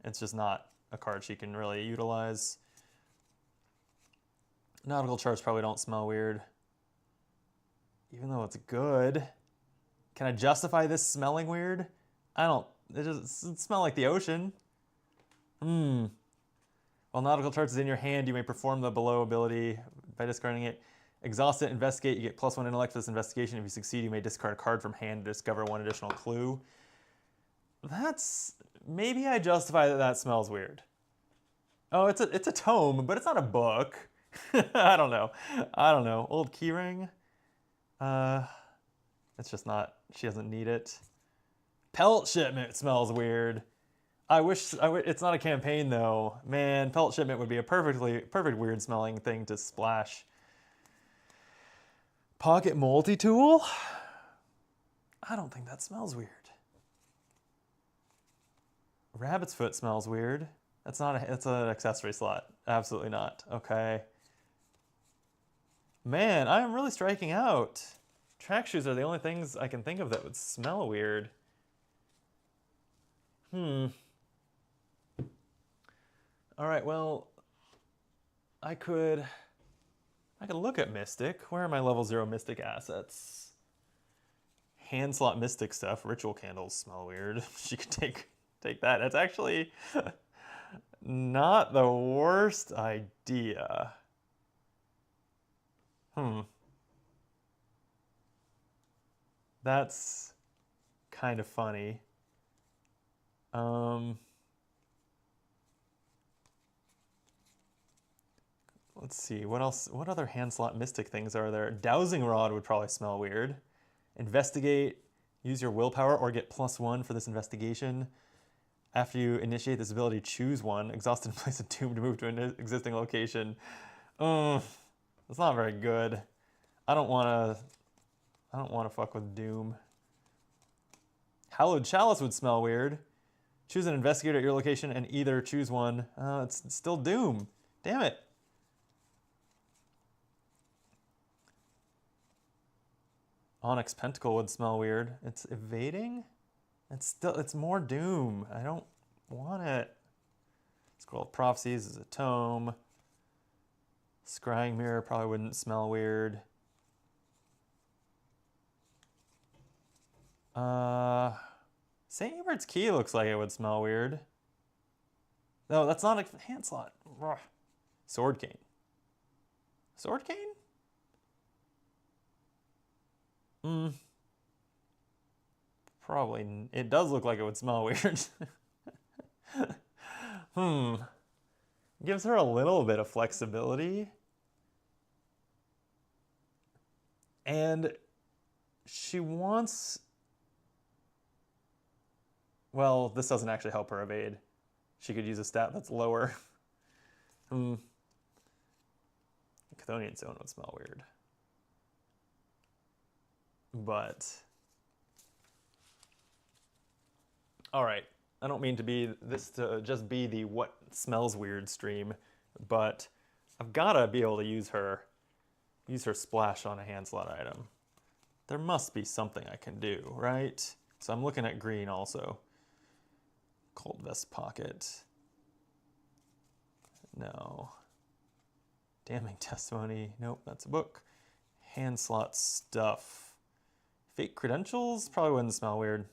it's just not a card she can really utilize. Nautical Charts probably don't smell weird. Even though it's good. Can I justify this smelling weird? I don't. It doesn't smell like the ocean. While Nautical Charts is in your hand, you may perform the below ability by discarding it. Exhaust it, investigate, you get +1 intellect for this investigation. If you succeed, you may discard a card from hand to discover 1 additional clue. Maybe I justify that smells weird. Oh, it's a tome, but it's not a book. I don't know. Old keyring? It's just not, she doesn't need it. Pelt shipment smells weird. I wish it's not a campaign though. Man, pelt shipment would be a perfect weird smelling thing to splash. Pocket multi-tool? I don't think that smells weird. Rabbit's foot smells weird. It's an accessory slot. Absolutely not. Okay. Man, I am really striking out. Track shoes are the only things I can think of that would smell weird. All right, well, I could look at Mystic. Where are my level 0 Mystic assets? Hand slot Mystic stuff. Ritual candles smell weird. She could take that. That's actually not the worst idea. That's kind of funny. Let's see, what else? What other hand slot Mystic things are there? Dowsing Rod would probably smell weird. Investigate. Use your willpower or get +1 for this investigation. After you initiate this ability, choose one. Exhausted and place a tomb to move to an existing location. That's not very good. I don't wanna fuck with Doom. Hallowed Chalice would smell weird. Choose an investigator at your location and either choose one. It's still Doom. Damn it. Onyx Pentacle would smell weird. It's evading? It's more Doom. I don't want it. Scroll of Prophecies is a tome. Scrying Mirror probably wouldn't smell weird. St. Hubert's Key looks like it would smell weird. No, that's not a hand slot. Ugh. Sword Cane. Sword Cane? Probably. It does look like it would smell weird. Gives her a little bit of flexibility. And she wants... Well, this doesn't actually help her evade. She could use a stat that's lower. Chthonian Zone would smell weird. But... Alright, I don't mean to just be the what smells weird stream, but I've gotta be able to use her splash on a hand slot item. There must be something I can do, right? So I'm looking at green also. Cold Vest Pocket. No. Damning Testimony. Nope, that's a book. Hand slot stuff. Fake Credentials probably wouldn't smell weird.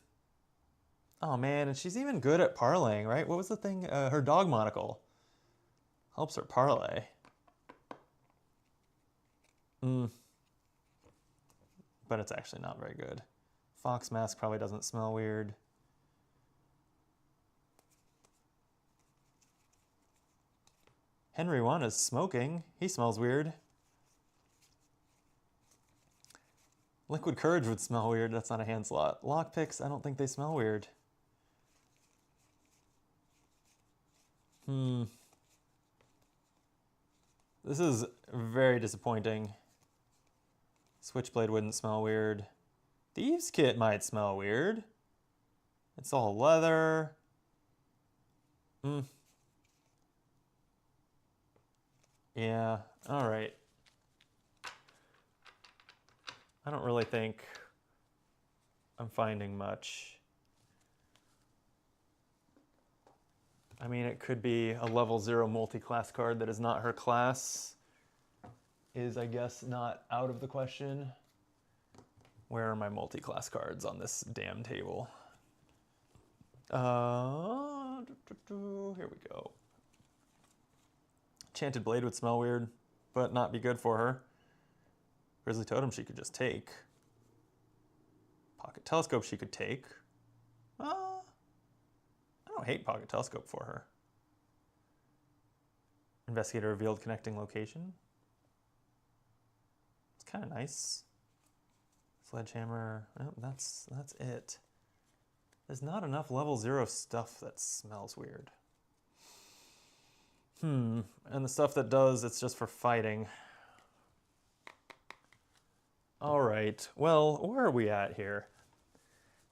Oh man, and she's even good at parlaying, right? What was the thing? Her dog monocle. Helps her parlay. But it's actually not very good. Fox Mask probably doesn't smell weird. Henry 1 is smoking. He smells weird. Liquid Courage would smell weird. That's not a hand slot. Lockpicks, I don't think they smell weird. This is very disappointing. Switchblade wouldn't smell weird. Thieves Kit might smell weird. It's all leather. Yeah, alright. I don't really think I'm finding much. I mean, it could be a level 0 multi-class card that is not her class. Is, I guess, not out of the question. Where are my multi-class cards on this damn table? Here we go. Enchanted Blade would smell weird, but not be good for her. Grizzly Totem she could just take. Pocket Telescope she could take. I don't hate Pocket Telescope for her. Investigator revealed connecting location. It's kind of nice. Sledgehammer. Oh, that's it. There's not enough level 0 stuff that smells weird. And the stuff that does, it's just for fighting. All right. Well, where are we at here?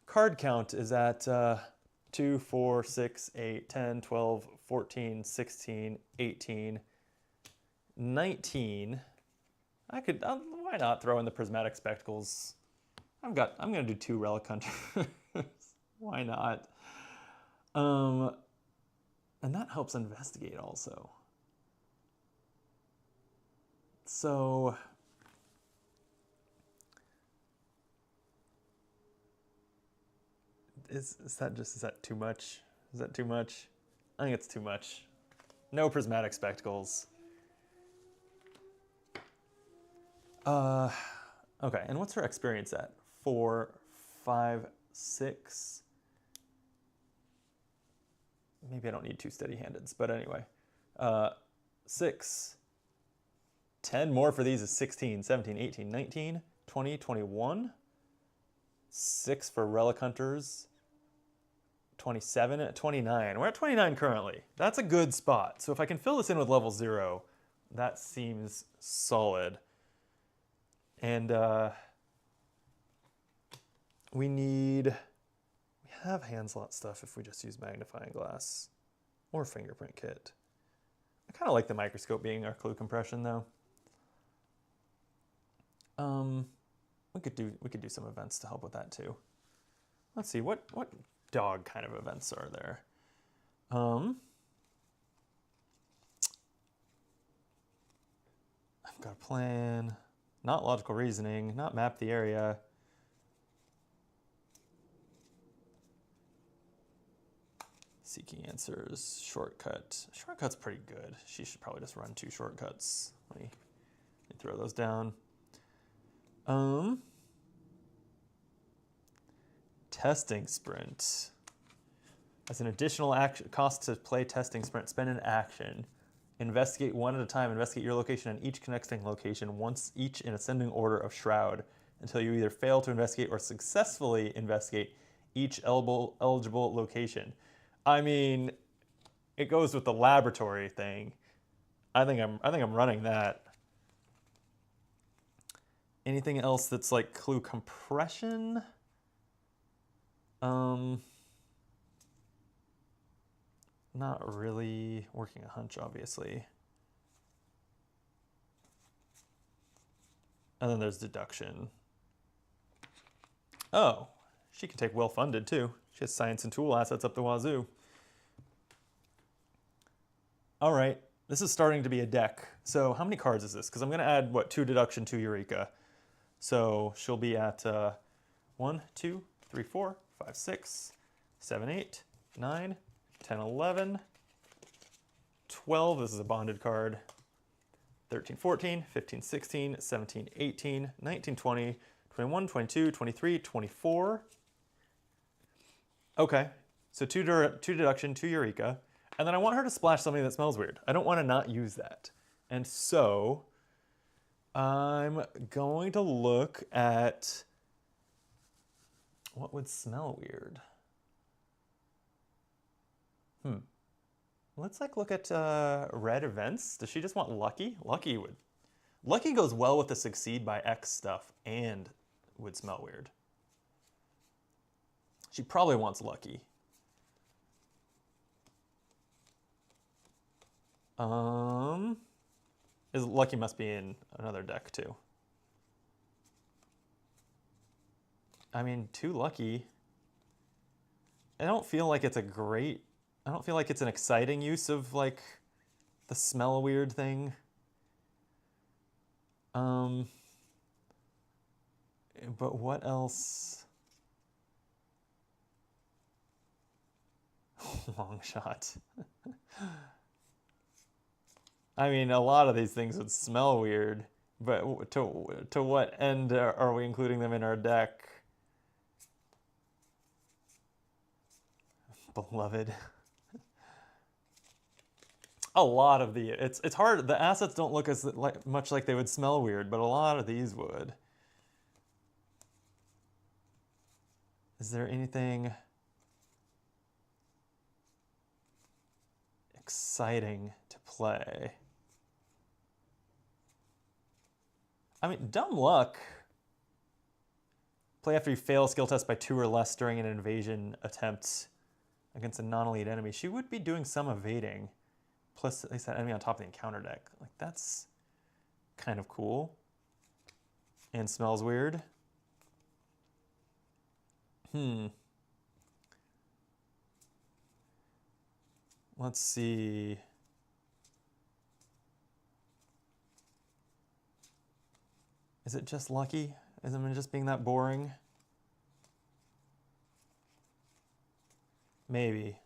Card count is at 2, 4, 6, 8, 10, 12, 14, 16, 18, 19. Why not throw in the prismatic spectacles? I'm gonna do 2 relic hunters. Why not? And that helps investigate also. So is that too much? Is that too much? I think it's too much. No prismatic spectacles. Okay, and what's her experience at? 4, 5, 6. Maybe I don't need 2 steady-handeds, but anyway. 6. 10 more for these is 16, 17, 18, 19, 20, 21. 6 for Relic Hunters. 27 at 29. We're at 29 currently. That's a good spot. So if I can fill this in with level 0, that seems solid. And we have hand slot stuff if we just use magnifying glass or fingerprint kit. I kind of like the microscope being our clue compression though. We could do some events to help with that too. Let's see, what dog kind of events are there? I've got a plan, not logical reasoning, not map the area. Seeking answers, shortcut. Shortcut's pretty good. She should probably just run 2 shortcuts. Let me throw those down. Testing sprint. As an additional action cost to play testing sprint, spend an action. Investigate one at a time. Investigate your location and each connecting location, once each in ascending order of shroud, until you either fail to investigate or successfully investigate each eligible location. I mean, it goes with the laboratory thing. I think I'm running that. Anything else that's like clue compression? Not really. Working a hunch, obviously. And then there's deduction. Oh, she can take well-funded too. She has science and tool assets up the wazoo. All right, this is starting to be a deck. So how many cards is this? Because I'm going to add, 2 deduction, 2 Eureka. So she'll be at 1, 2, 3, 4, 5, 6, 7, 8, 9, 10, 11, 12. This is a bonded card. 13, 14, 15, 16, 17, 18, 19, 20, 21, 22, 23, 24. Okay, so 2 deduction, 2 Eureka. And then I want her to splash something that smells weird. I don't want to not use that. And so I'm going to look at what would smell weird. Let's look at red events. Does she just want lucky? Lucky goes well with the succeed by X stuff and would smell weird. She probably wants lucky. Lucky must be in another deck too. I mean, 2 lucky. I don't feel like it's an exciting use of like the smell weird thing. But what else? Long shot. I mean, a lot of these things would smell weird, but to what end are we including them in our deck? Beloved. A lot of it's hard. The assets don't look as much like they would smell weird, but a lot of these would. Is there anything exciting to play? I mean, dumb luck. Play after you fail a skill test by 2 or less during an invasion attempt against a non-elite enemy. She would be doing some evading. Plus, at least that enemy on top of the encounter deck. Like, that's kind of cool. And smells weird. Let's see. Is it just lucky? Is it just being that boring? Maybe.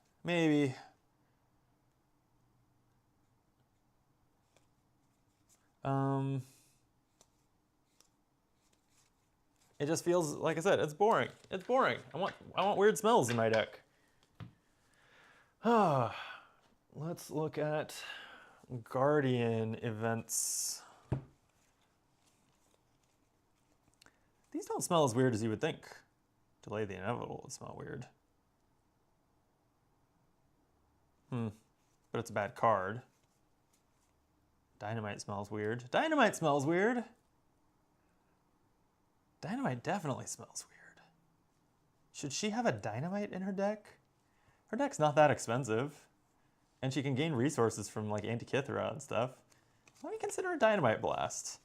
It just feels, like I said, it's boring. It's boring. I want weird smells in my deck. Let's look at Guardian events. These don't smell as weird as you would think. Delay the inevitable would smell weird. But it's a bad card. Dynamite smells weird. Dynamite smells weird! Dynamite definitely smells weird. Should she have a dynamite in her deck? Her deck's not that expensive. And she can gain resources from like Antikythera and stuff. Let me consider a dynamite blast.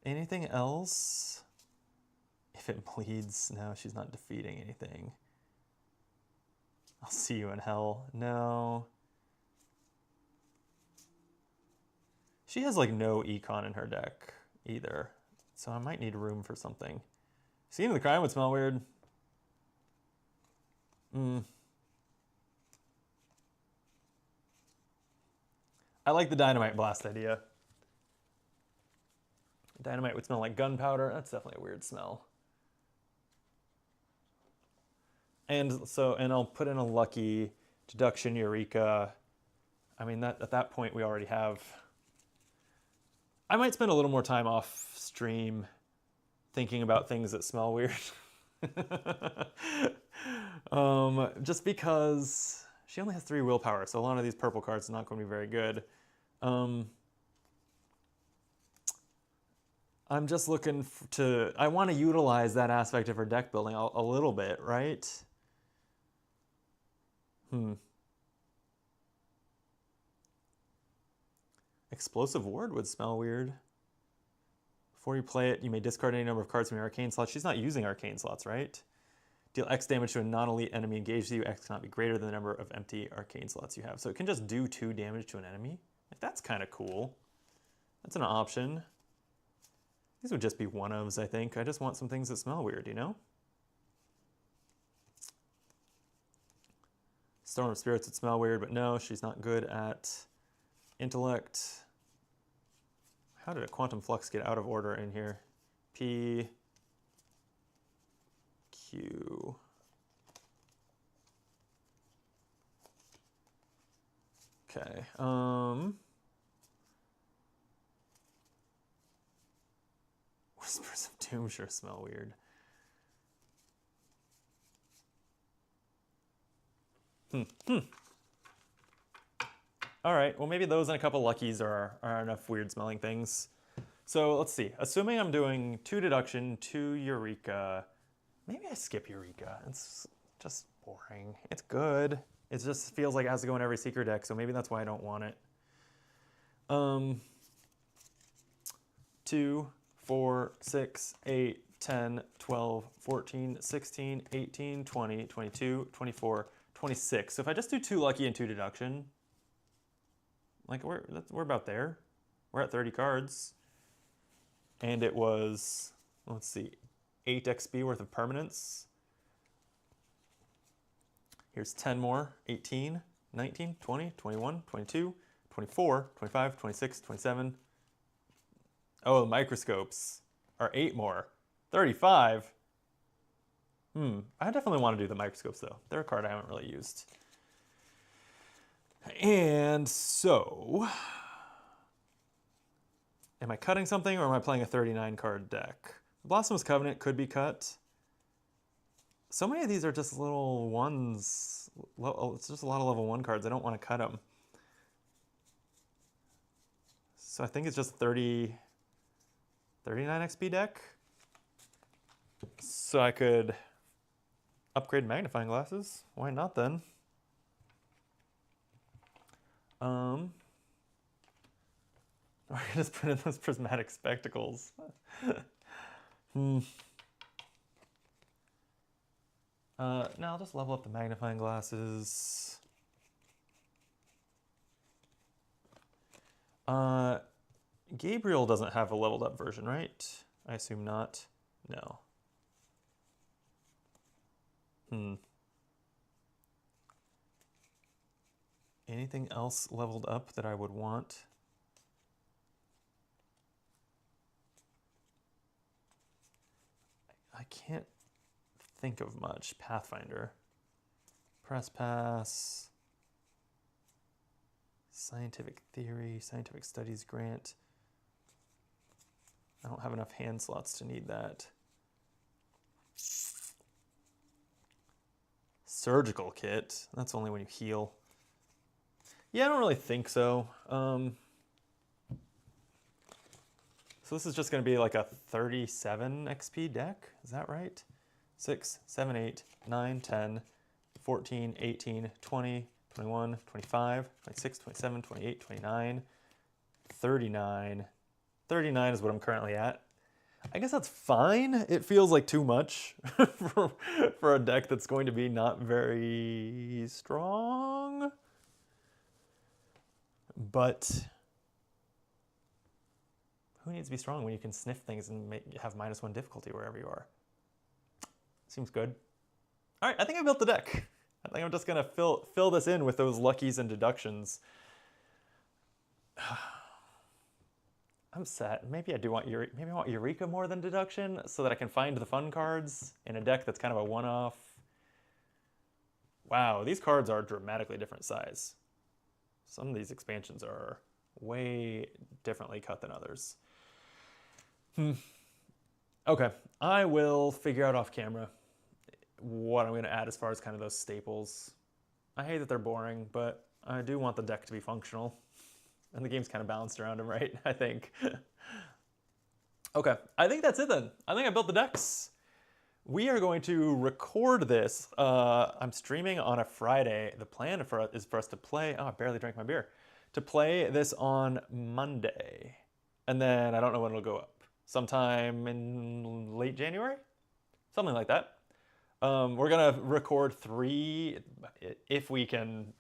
Anything else? If it bleeds, no, she's not defeating anything. I'll see you in hell. No. She has like no econ in her deck either. So I might need room for something. Scene of the Crime would smell weird. I like the dynamite blast idea. Dynamite would smell like gunpowder. That's definitely a weird smell. And I'll put in a lucky deduction Eureka. I mean, at that point we already have. I might spend a little more time off stream thinking about things that smell weird. Just because she only has 3 willpower, so a lot of these purple cards are not going to be very good. I'm just looking I want to utilize that aspect of her deck building a little bit, right? Explosive Ward would smell weird. Before you play it, you may discard any number of cards from your arcane slots. She's not using arcane slots, right? Deal X damage to a non-elite enemy engaged with you. X cannot be greater than the number of empty arcane slots you have. So it can just do 2 damage to an enemy. Like, that's kind of cool. That's an option. These would just be one-ofs, I think. I just want some things that smell weird, you know? Storm of Spirits would smell weird, but no, she's not good at intellect. How did a Quantum Flux get out of order in here? P, Q. Okay. Whispers of Doom sure smell weird. All right, well maybe those and a couple luckies are enough weird smelling things. So let's see, assuming I'm doing 2 deduction, 2 Eureka, maybe I skip Eureka. It's just boring. It's good. It just feels like it has to go in every Seeker deck, so maybe that's why I don't want it. 2, 4, 6, 8, 10, 12, 14, 16, 18, 20, 22, 24, 26. So if I just do 2 lucky and 2 deduction, like we're about there. We're at 30 cards. And it was, let's see, 8 XP worth of permanence. Here's 10 more, 18, 19, 20, 21, 22, 24, 25, 26, 27. Oh, the microscopes are 8 more, 35. I definitely want to do the microscopes though. They're a card I haven't really used. And so, am I cutting something or am I playing a 39 card deck? Blossom's Covenant could be cut. So many of these are just little ones. It's just a lot of level 1 cards. I don't want to cut them. So I think it's just 39 XP deck. So I could upgrade magnifying glasses. Why not then? Or I just put in those prismatic spectacles. No, I'll just level up the magnifying glasses. Gabriel doesn't have a leveled up version, right? I assume not. No. Anything else leveled up that I would want? I can't think of much. Pathfinder. Press pass. Scientific theory, scientific studies grant. I don't have enough hand slots to need that. Surgical kit. That's only when you heal. Yeah, I don't really think so. So this is just going to be like a 37 XP deck. Is that right? 6, 7, 8, 9, 10, 14, 18, 20, 21, 25, 26, 27, 28, 29, 39. 39 is what I'm currently at. I guess that's fine. It feels like too much for a deck that's going to be not very strong. But who needs to be strong when you can sniff things and have -1 difficulty wherever you are? Seems good. All right, I think I built the deck. I think I'm just gonna fill this in with those luckies and deductions. I'm sad. Maybe I do want maybe I want Eureka more than deduction so that I can find the fun cards in a deck that's kind of a one-off. Wow, these cards are dramatically different size. Some of these expansions are way differently cut than others. Okay, I will figure out off camera what I'm going to add as far as kind of those staples. I hate that they're boring, but I do want the deck to be functional. And the game's kind of balanced around them, right? I think. Okay, I think that's it then. I think I built the decks. We are going to record this. I'm streaming on a Friday. The plan is for us to play, oh, I barely drank my beer, to play this on Monday. And then I don't know when it'll go up. Sometime in late January? Something like that. We're gonna record 3, if we can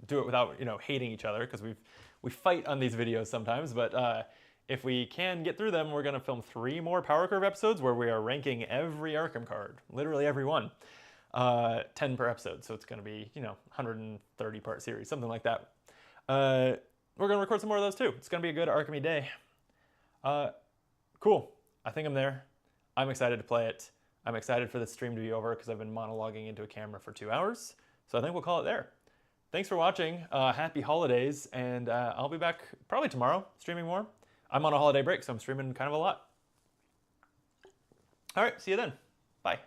do it without, hating each other, because we fight on these videos sometimes, but if we can get through them, we're gonna film 3 more Power Curve episodes where we are ranking every Arkham card, literally every one, 10 per episode. So it's gonna be, 130 part series, something like that. We're gonna record some more of those too. It's gonna be a good Arkhamy day. Cool, I think I'm there. I'm excited to play it. I'm excited for this stream to be over because I've been monologuing into a camera for 2 hours. So I think we'll call it there. Thanks for watching. Happy holidays, and I'll be back probably tomorrow streaming more. I'm on a holiday break, so I'm streaming kind of a lot. All right, see you then. Bye.